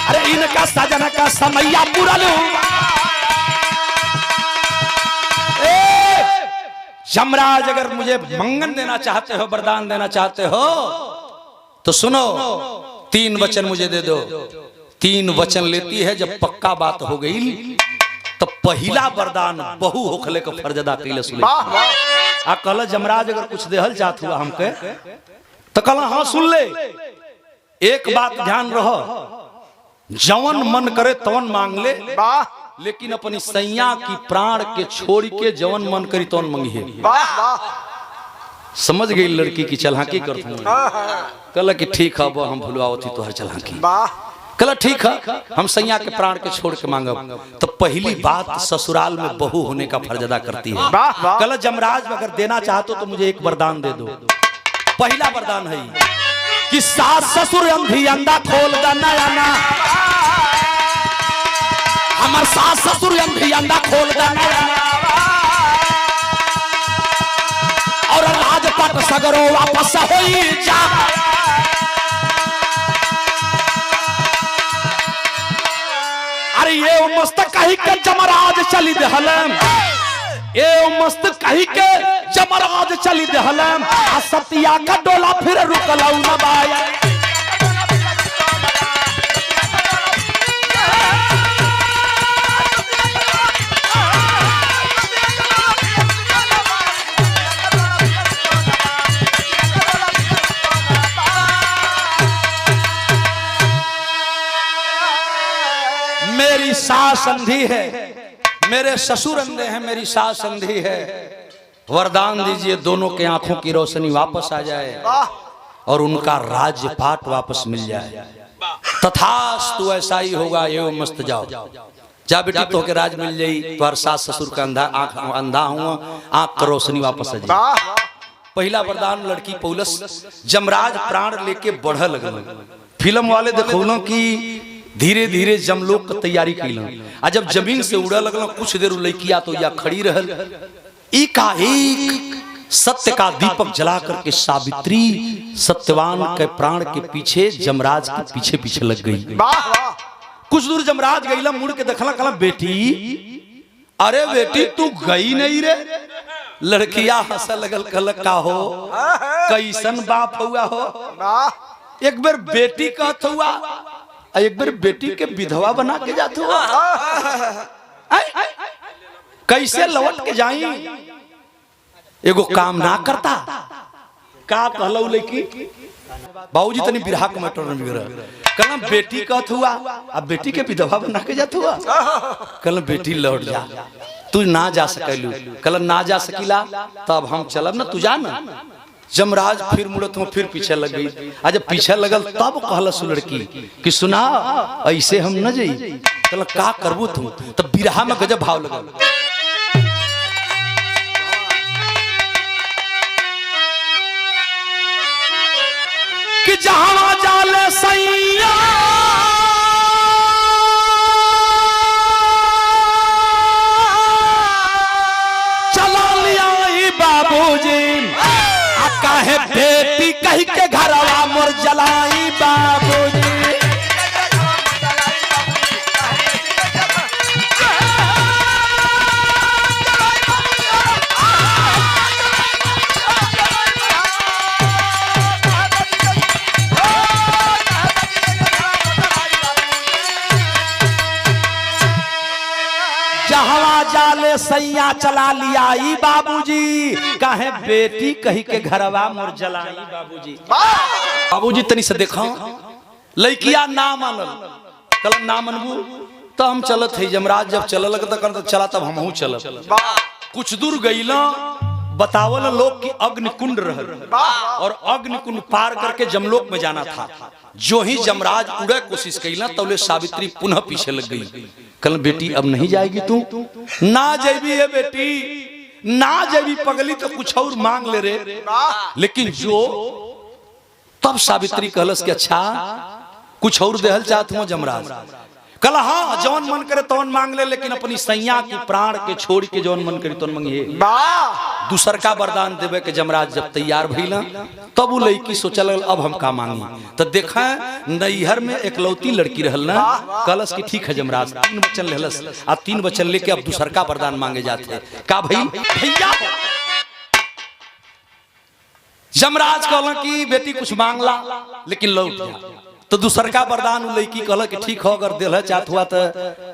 अरे इनका सजना का समैया पूरा लो। जमराज अगर मुझे मंगन देना चाहते हो, वरदान देना चाहते हो, तो सुनो, 3 वचन मुझे दे दो। 3 वचन लेती है। जब पक्का बात हो गई तो पहला वरदान बहु होखले को फर्जदा कैले सुले। आ कहला जमराज अगर कुछ देहल चाहत हुआ हमके, तो कहला हाँ सुन ले। एक बात ध्यान रहो, जवन मन करे तवन मांग ले, लेकिन अपनी सैया की प्राण के छोड़ के जवन मन करी तवन मंगी। समझ गई लड़की की चलाकी करती हूँ। कहला कि ठीक है, हम भूलवाओ थी तुहर चलाकी। कहला ठीक है, हम सैया के प्राण के छोड़ के मांगब। तो पहली बात ससुराल में बहू होने का फर्ज अदा करती है। कहला जमराज अगर देना चाहते हो तो मुझे एक वरदान दे दो। पहला वरदान है कि सास ससुर अंधी अंधा खोल देना ना, हमार सास ससुर अंधी अंधा खोल देना, और राजपट सगरो वापस होई जा। अरे ये मस्त कही के जमराज चली दहलम, ये मस्त कही के जमराज चली दहलम। आ सतिया का डोला फिर रुकलौ न बाया। मेरी सास अंधी है, मेरे ससुर अंधे हैं, मेरी सास अंधी है। वरदान दीजिए दोनों के आंखों की रोशनी वापस आ जाए और उनका राज्यपाट वापस मिल जाए। तथास्तु ऐसा ही होगा। ये मस्त जाओ जा बेटी, तो के राज मिल जाई। तो हर सास ससुर का अंधा हुआ, आंख का रोशनी वापस आ जाए। पहला वरदान लड़की पौलस। जमराज प्राण लेके बढ़ लगल। फिल्म वाले देखौलो कि धीरे धीरे जमलोक की तैयारी कैल। आ जब जमीन से उड़ा लगल, कुछ देर लड़किया तो या खड़ी रहल। एकाएक सत्य का दीपक जला करके सावित्री सत्यवान के प्राण के पीछे जमराज के पीछे पीछे लग गई। कुछ दूर जमराज गईला, मुड़ के देखला, कहला बेटी, अरे बेटी तू गई नहीं रे। लड़किया हंसा लगल, कहल का हो, कैसन बाप हुआ हो। एक बार बेटी कहत हुआ, एक बार बेटी के विधवा बना के जात हुआ। कैसे लौट के जाई? एगो काम ना करता का कहलौ लड़की, बाबूजी तनी बिरहा के मटर में बिगड़। कहला बेटी कहत हुआ, अब बेटी के विधवा बना के जात हुआ। कहला बेटी लौट जा, तू ना जा सकलू। कहला ना जा सकीला, तब हम चलब ना, तू जा ना। जमराज फिर मुड़त हुआ, फिर पीछे लग गई। आज जब पीछे लगल तब कहला सु लड़की कि सुना ऐसे हम न जाई। कहला का करबू तू? तब बिरहा में गजब भाव लगल। कि जहां जाले सैया चला लिया बाबूजी काहे बेटी कह के घरवा मोर जलाई बाबूजी। जहवा जाले सैया चला लिया ई बाबूजी काहे बेटी कही के घरवा मोर जलाई बाबूजी। बाबूजी तनी से देखो लड़किया ना मानल कल ना मनबू तो हम चलत है जमराज जब चल लगता कर चला तब हमहू चलत। कुछ दूर गईला बतावल लोग की अग्निकुंड रहल और अग्निकुंड पार करके जमलोक में जाना था। जो ही जमराज उड़े कोशिश कईला तौले सावित्री पुनः पीछे लग गई। कल बेटी अब नहीं जाएगी तू ना जेबी है बेटी ना जेबी पगली तो कुछ और मांग ले रे। लेकिन जो तब सावित्री कहलस कि अच्छा कुछ और देहल चाहत हूँ जमराज। कल हाँ जौन मन करे तौन मांग ले लेकिन अपनी सैया की प्राण के छोड़ के जौन मन करे तौन मंगिए। दूसर का वरदान देवे के जमराज जब तैयार भइला तब वो लड़की सोचल अब हम का मांगी। तो देखा नैहर में एकलौती लड़की रहल ना कलश की ठीक है जमराज 3 वचन लेलस आ 3 वचन लेके अब दूसर का वरदान मांगे जाते का भैया। जमराज कहला कि बेटी कुछ मांगला लेकिन लौट जा। तो दूसर का वरदान लड़की कहला कि ठीक हो अगर दिल चाहत हुआ तो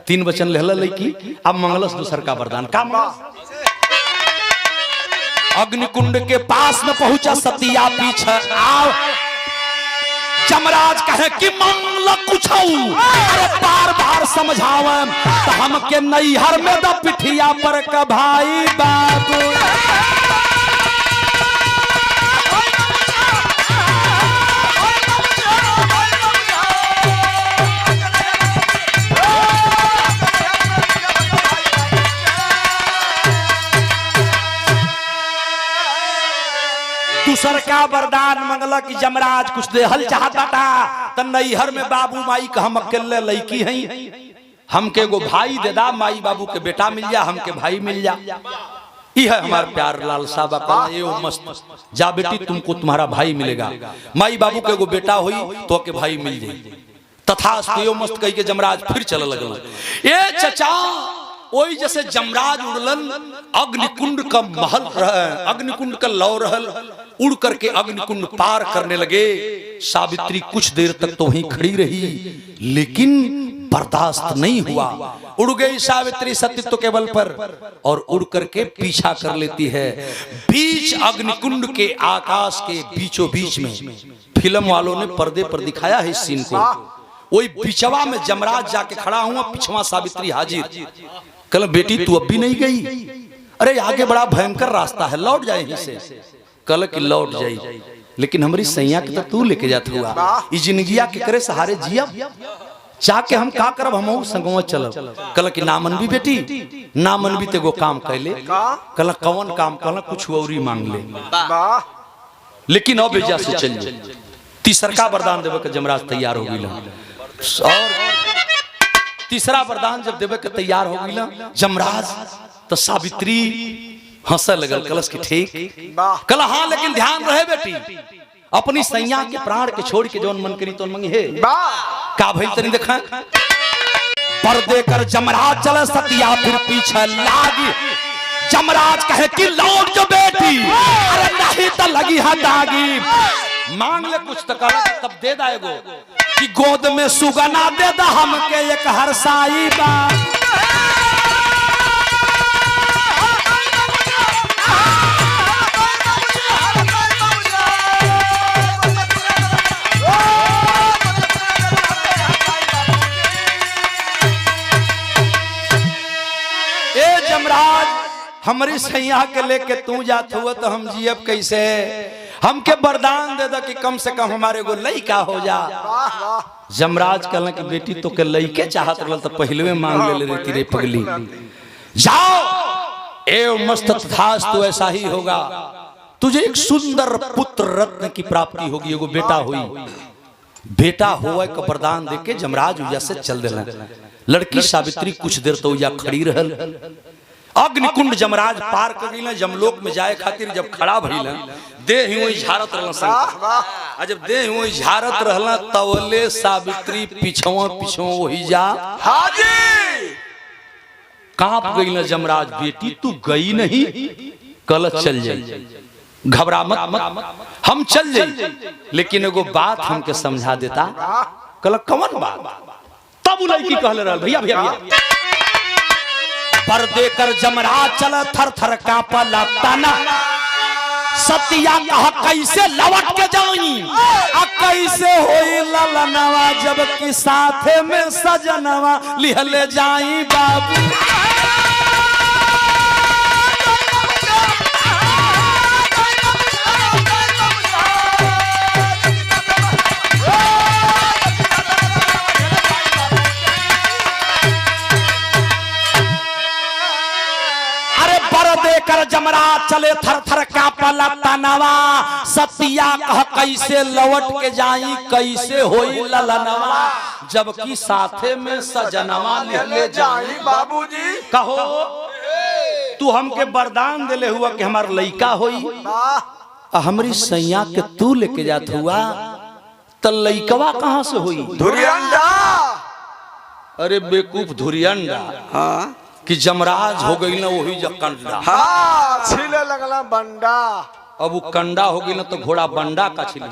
3 वचन लेला लड़की। अब मंगलस दूसर का वरदान का अग्निकुंड के पास में पहुंचा सतिया पीछे आओ। जमराज कहे कि मंगल कुछ अरे बार बार समझावे तो हम के नैहर में द पिठिया पर का भाई बाबू। दूसर का वरदान मंगला कि जमराज कुछ देहल चाहत बाटा त नैहर में बाबू माई का हम अकेले लड़की हई हमके एगो भाई दे दा माई बाबू के बेटा मिल जा हमके भाई मिल जा। ये है हमार प्यार लालसा बापा ये मस्त जा बेटी तुमको तुम्हारा भाई मिलेगा माई बाबू के एगो बेटा हुई तो के भाई मिल जाए तथा यो मस्त कही के जमराज फिर चल लगल। ए चचा वही जैसे जमराज उड़लन अग्निकुंड का महल अग्निकुंड का लौ रहल उड़ करके अग्निकुंड पार करने लगे। सावित्री कुछ देर तक तो वहीं खड़ी रही लेकिन बर्दाश्त नहीं हुआ। उड़ गई सावित्री सतीत्व के बल पर और उड़ करके पीछा कर लेती है। बीच अग्निकुंड के आकाश के बीचों बीच में फिल्म वालों ने पर्दे पर दिखाया है इस सीन को। वही बिचवा में जमराज जाके खड़ा हुआ पिछवा सावित्री हाजिर। कल बेटी तू अब भी नहीं गई अरे आगे बड़ा भयंकर रास्ता है लौट जाए यहीं से। कल की लौट जाई लेकिन हमारी सैया के तो तू लेके जात हुआ इस जिंदगिया के करे सहारे जिया चाह के हम का करब हम संगवा चलब। कल की नामन भी बेटी नामन भी तेगो काम कैले कल कौन काम कल कुछ और मांग ले लेकिन अब बेजा से चल तीसर का वरदान देवे के जमराज तैयार हो गई। और तीसरा वरदान जब देवे के तैयार हो गई जमराज तो सावित्री हंसे लगल कलश की ठीक कल हाँ लेकिन ध्यान रहे बेटी अपनी सैया के प्राण के छोड़ के जौन मन करी तो मंगी है का भइल तनी देखा। पर्दे कर जमराज चले सतिया फिर पीछे लागी। जमराज कहे कि लौट जो बेटी अरे नहीं तो लगी है दागी। मांग ले कुछ तो कर तब दे दाएगो कि गोद में सुगना दे दा हमके एक हरसाई बा। जमराज हमारी सैया के लेके तू जात हुआ तो हम जियब कैसे। हमके वरदान दे दा कि कम से कम हमारे को लइका हो जा। जमराज कहला कि बेटी तो के लइके चाहत रहल तो पहले में मांग ले रहती रे पगली। जाओ ए मस्त तथास्तु ऐसा ही होगा। तुझे एक सुंदर पुत्र रत्न की प्राप्ति होगी, एगो बेटा हुई। बेटा होवे का वरदान देके जमराज उजा से चल देना। लड़की सावित्री कुछ देर तो उजा खड़ी रहल। अग्निकुंड जमराज पार कर गई ना, जमलोक में जाए खातिर जब खड़ा भइल देह ही वही झारत रहल। आ जब देह ही वही झारत रहल तवले सावित्री पिछवा वही जा हाजी कांप गई ना जमराज, बेटी तू गई नहीं, कल चल जाई, घबरा मत, हम चल जाई, लेकिन एगो बात हमके समझा देता। कल कौन बात? तब लड़की कहले रहल, भैया भैया भैया पर देकर जमराज चल थर थर कांपा तना। सतिया कहा कैसे लौट के जाई, आ कैसे होई ललनवा जब कि साथे में सजनवा लिहले जाई बाबू। देकर जमराज चले थर थर कांपला तनवा। सतिया कह कैसे लौट के जाई, कैसे होई ललनवा जबकि साथे में सजनवा ले जाई बाबूजी। कहो तू हमके वरदान देले हुआ कि हमार लइका होई, हमरी सैया के तू लेके जात हुआ त लइकवा कहां से होई? धुरियंडा। अरे बेकूफ धुरियंडा। हाँ कि जमराज हो गई ना वही कंडा। हाँ छीले लगला बंडा। अब वो कंडा हो गई ना तो घोड़ा बंडा का छिले।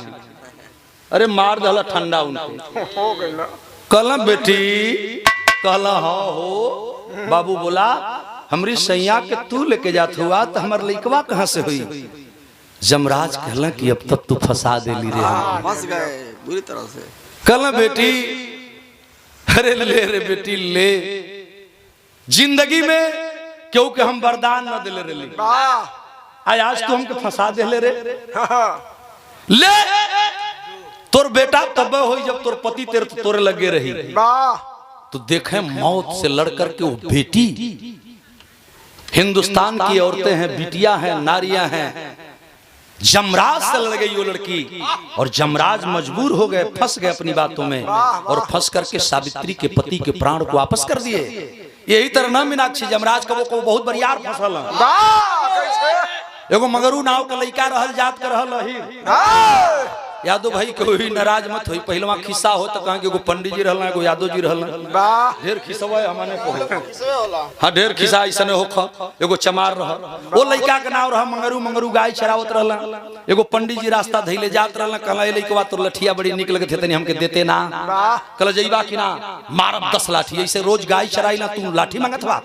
अरे मार दला ठंडा उनके हो गई ना। कल बेटी कल हाँ हो। बाबू बोला हमरी सैया के तू लेके जात हुआ तो हमार लइकवा कहाँ से हुई? जमराज कहला कि अब तक तू फंसा देली रे, फंस गए बुरी तरह से। कल बेटी अरे ले रे बेटी ले, जिंदगी में क्यों के हम वरदान न दिले रे, आज तू हमके फंसा दे ले रे। ले तोर बेटा तब होई जब तोर पति तोरे लगे रही। तो देखे मौत से लड़ करके वो बेटी, हिंदुस्तान की औरतें हैं, बिटिया हैं, नारियां हैं, जमराज से लड़ गई वो लड़की। और जमराज मजबूर हो गए, फंस गए अपनी बातों में, और फंस करके सावित्री के पति के प्राण को वापस कर दिए। यही तरह ना मीनाक्षी जमराज का वो बहुत बरियार फसल। एगो मगरू नाव का लइका रहल, जात कर रहल। यादव भाई कोई नाराज मत होई, पहलवा खिस्सा हो तो कहां के एगो पंडित जी रहल, एगो यादव जी रहल। ढेर खिस्सा हमने को हां ढेर खिस्सा ऐसने होख। एगो चमार रहल, वो लइका के नाम रह मंगरू। मंगरू गाय चरावत रहल। एगो पंडित जी रास्ता धइले जात रहल, कहला ए लइकवा तोर लठिया बड़ी निक लगत है, तनी हमके देते ना। कहला जइबा कि ना, मारब 10 लाठी। ऐसे रोज गाय चराई ना, तू लाठी मांगत बा।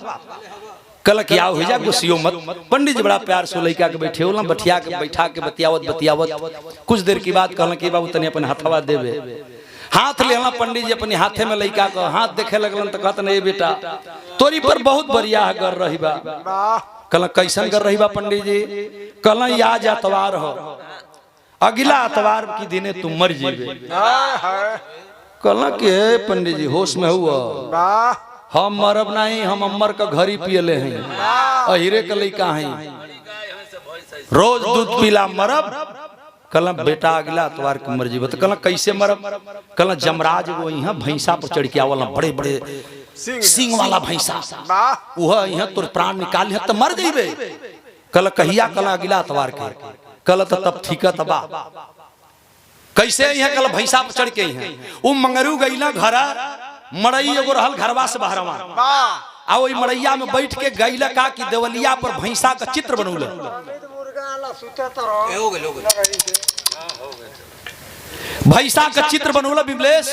कल क्या हो जा गुस्सियो मत। पंडित जी बड़ा प्यार से लइका के बैठे होला, बैठा के बतियावत कुछ देर की बात कहला कि बाबू तनी अपन हाथवा देबे। हाथ लेला पंडित जी अपने हाथे में लइका का हाथ देखे लगलन तो कहत नहीं बेटा तोरी पर बहुत बढ़िया कर रही बा। कहला कैसन कर रही बा पंडित जी? कहला आज अतवार हो, अगला अतवार की दिने तुम मर जेबे। कहला कि हे पंडित जी होश में हुआ, हम मरब नहीं, हम अम्मर का घरी पियले हैं, अहिरे के लइका हैं, रोज दूध पीला मरब। कहला बेटा अगला अतवार की मर्जी बता। कहला कैसे मरब? कहला जमराज वो यहाँ भैंसा पर चढ़ के आवला, बड़े बड़े सिंह वाला भैंसा, वह यहाँ तोर प्राण निकाल है तो मर जइबे। कहला कहिया? कहला अगला अतवार के। कहला तो तब ठीक है तबा कैसे यहाँ? कहला भैंसा पर चढ़ के यहाँ वो मंगरू गईला घर, मड़ई एगो रहल घरवा से बाहरवा, आ वही मड़ैया में बैठ के गईला का कि देवलिया पर भैंसा का चित्र बनौले। भैंसा का चित्र बनौला बिमलेश,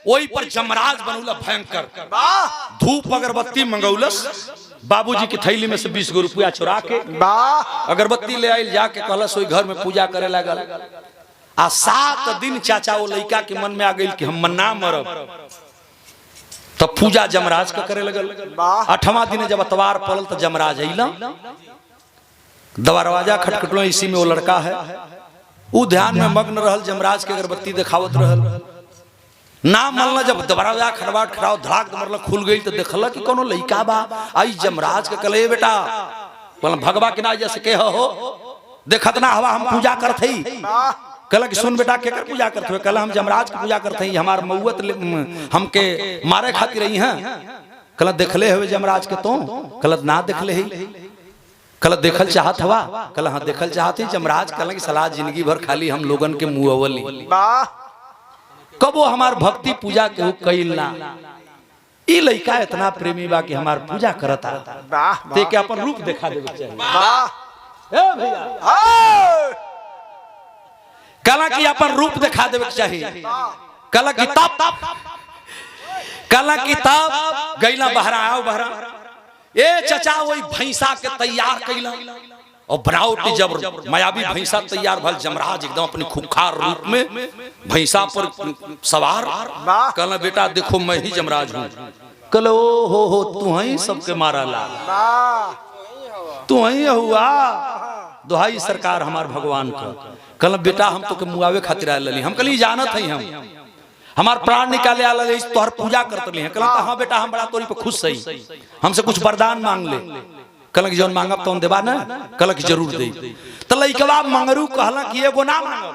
वही पर जमराज बनौला भयंकर। धूप अगरबत्ती मंगौलस, बाबूजी की थैली में से 20 गो रुपया चुरा के अगरबत्ती ले आइल, जाके कहलस वही घर में पूजा करे लगल। आ 7 दिन चाचा वो लइका के मन में आ गई कि हम ना मरब, तब पूजा जमराज का करे लगल। 8वां दिन जब अतवार पड़ल तो जमराज अइला, दरवाजा खटखटलो, इसी में वो लड़का है, वो ध्यान में मग्न रहल, जमराज के अगरबत्ती दिखावत रहल। ना मरला, जब दरवाजा खटवाट खड़ाव धड़ाक मरला खुल गई तो देखला कि कोनो लइका बा। आई जमराज के कहले बेटा, बोला भगवा के ना जैसे के हो, देखत ना हवा हम पूजा करत हई। कहला कि सुन बेटा केकर पूजा करत हो? कहला हम जमराज की पूजा करत हई, हमार मऊत हमके मारे खातिर रही हैं। कहला देखले हुए जमराज के तो? कहला ना देखले ही। कहला देखल चाहत हवा? कहला हाँ देखल चाहत ही। जमराज कहला कि सलाह जिंदगी भर खाली हम लोगन के मुअवली, कबो हमार भक्ति पूजा के कइल ना। ई लइका इतना प्रेमी बा कि हमार पूजा करता, ते के अपन रूप दिखा देवे चाहिए। ए भैया कहला कि अपन रूप दिखा देवे चाहिए। कहला कि तब कहला कि तब गैला बहरा आओ बहरा। ए चचा वही भैंसा के तैयार कैला और बनावटी जब मायावी भैंसा तैयार भल। जमराज एकदम अपने खूंखार रूप में भैंसा पर सवार। कहला बेटा देखो मैं ही जमराज हूँ। कहला ओ हो तू ही सबके मारा ला, तू ही हुआ। दुहाई सरकार हमार भगवान का। कहला बेटा हम तो के मुआवे खातिर आयल रही। हम कहली जानत हई, हम हमार प्राण निकाले आल रही, तोहर पूजा करत रही। कहला हाँ बेटा हम बड़ा तोरी पे खुश सही, हमसे कुछ वरदान मांग ले। कहला कि जौन मांगब तौन देबा ना? कहला कि जरूर दे। त लइकवा मंगरू कहला कि एगो ना मांगब,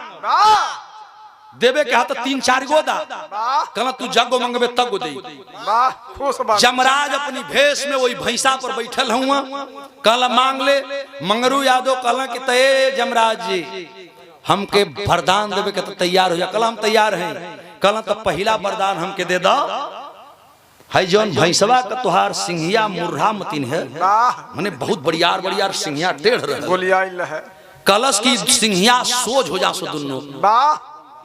देबे के हाथ 3-4 गो दा। कहला तू जगो मंगबे तब गो दे। जमराज अपनी भेष में वही भैंसा पर बैठल हुआ। कहला मांग ले। मंगरू यादव कहला कि ते जमराज जी हमके वरदान देवे के तो तैयार हो जा। कहला हम तैयार हैं। कहला तो पहला वरदान हमके दे दो, है जौन भैंसवा का तुहार सिंहिया मुर्रा मतीन है, माने बहुत बड़ियार बड़ियार सिंहिया टेढ़ रहे। कलश की सिंहिया सोज हो जा सो दुनो।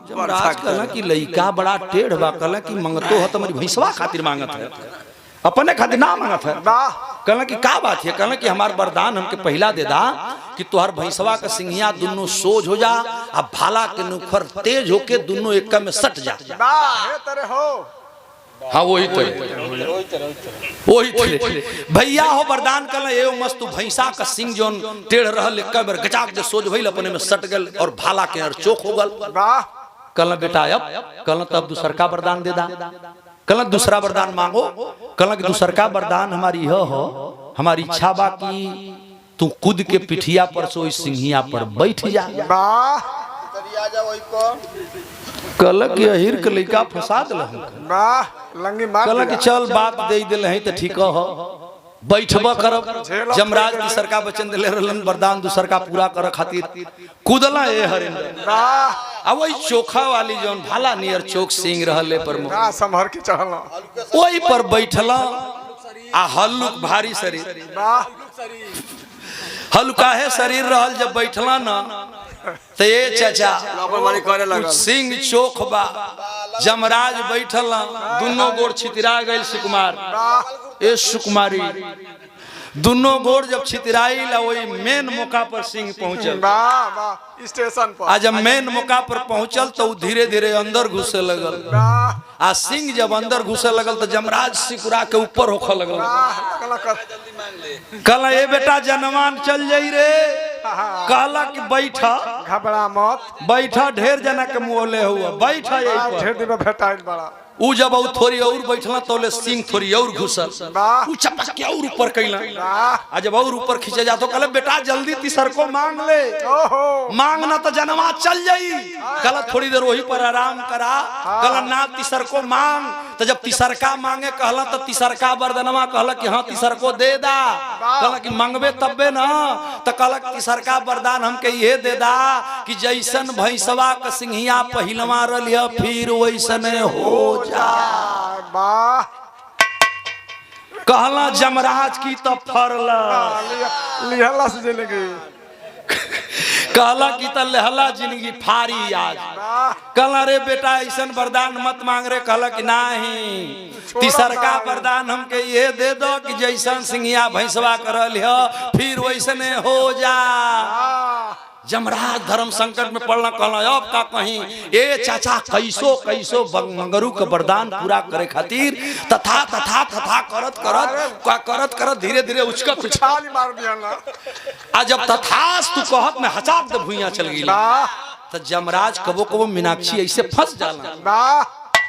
जमराज कहला कि लइका बड़ा टेढ़ बा। कहला कि मंगतो हो तुम्हारी भैंसवा खातिर मांगत है, अपने खातिर ना मांगत है। कहला कि का बात है? कहला कि हमार वरदान हमके पहला दे दा कि तुहार भैंसवा का सिंहिया दुनो सोज हो जा, अब भाला के नुखर तेज होके दुनो एक में सट जा। हाँ वही भैया हो वरदान कहला ए मस्त तू भैंसा का सिंह जोन टेढ़ रहल एक बार गचाक जे सोज भइल अपने में सट गल और भाला के अर चोक हो गल। कहला बेटा अब कहला तब दूसर का वरदान दे दा। कहला दूसरा वरदान मांगो। कहला कि दूसर का वरदान हमारी यह हो, हमारी इच्छा बा कि तू कूद के पिठिया पर सो इस सिंहिया पर बैठ जा। कहला कि अहिर के लइका फंसा दिल। कहला कि चल बात दे दिल है तो ठीक हो, बैठबा करब। जमराज दूसर का वचन दिले रहलन वरदान दूसर का पूरा कर खातिर कूदला ए हरिंदर। अब वही चोखा वाली जौन भाला नियर चोक सिंह रहले पर संभर के चढ़ला वही पर बैठला। आ हल्लुक भारी शरीर, हल्का है शरीर रहल। जब बैठला ना तो ये चाचा सिंह चोख बा। जमराज बैठल दुनो गोड़ छितरा गए। सुकुमार ए सुकुमारी दुनो गोड़ जब छितराई ला वही मेन मौका पर सिंह पहुंचल। स्टेशन पर आज जब मेन मौका पर पहुंचल तो धीरे धीरे अंदर घुसे लगल। आ सिंह जब अंदर घुसे लगल तो जमराज सिकुरा के ऊपर होखे लगल। कहला ए बेटा जनमान चल जाई रे। कहला कि बैठा, घबरा मत, बैठा। ढेर जना के मुँहले हुआ, बैठा यही ढेर दिन में भेटाइल बड़ा। उ जब थोड़ी और बैठला तो ले सिंह थोड़ी और घुसल। उ चपक के और ऊपर कैला। आ जब और ऊपर खींचे जा तो कहले बेटा जल्दी तीसर को मांग ले, मांगना तो जनवा चल जाई। कहला थोड़ी देर वही पर आराम करा। कहला ना तीसर को मांग। तो जब तीसर का मांगे कहला तो तीसर का वरदानवा कहला कि हाँ तीसर को दे दा। कहला कि मांगबे तबे ना। तो कहला तीसर का वरदान हमके ये दे दा कि जैसन भैंसवा का सिंहिया पहिलवा रलिया फिर वैसने हो जा। कहला जमराज की तो फरला लिहला से जिंदगी। कहला की तो लहला जिंदगी फारी आज। कहला रे बेटा ऐसा वरदान मत मांग रे। कहला कि नहीं तीसर का वरदान हमके ये दे दो कि जैसा सिंहिया भैंसवा करल है फिर वैसने हो जा। जमराज धर्म संकट में पड़ना। कहला अब का कहीं ए चाचा कैसो कैसो मंगरू के वरदान पूरा करे खातिर तथा तथा तथा करत करत का करत करत धीरे धीरे उचका छाली मार दिया ना। आ जब तथास तू कहत में हचाक दे भुइया चल गई तो जमराज कबो कबो मीनाक्षी ऐसे फंस जाला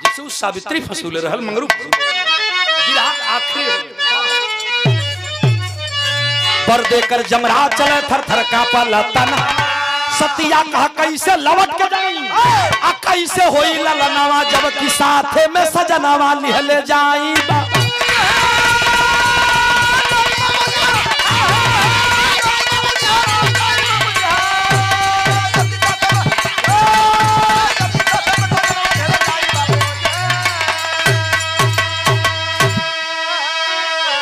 जैसे उस सावित्री फंसूले रहल मंगरू विराट आखिरी पर देकर जमराज चले थर थर कांपा तना। सतिया कहा कैसे लौट के जाई आ कैसे होई ललनावा जब कि साथे में सजनावा लिहले जाई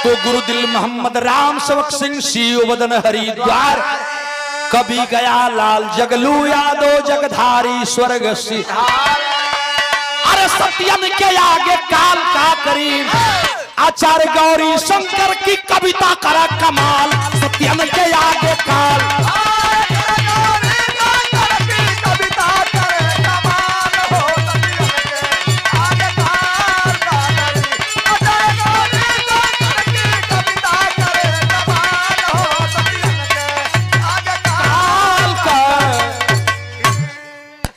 तो गुरुदिल मोहम्मद राम सेवक सिंह सीओ वदन हरिद्वार कभी गया लाल जगलू यादव जगधारी स्वर्ग सिंह अरे सत्यम के आगे काल का करीब आचार्य गौरी शंकर की कविता करा कमाल सत्यम के आगे काल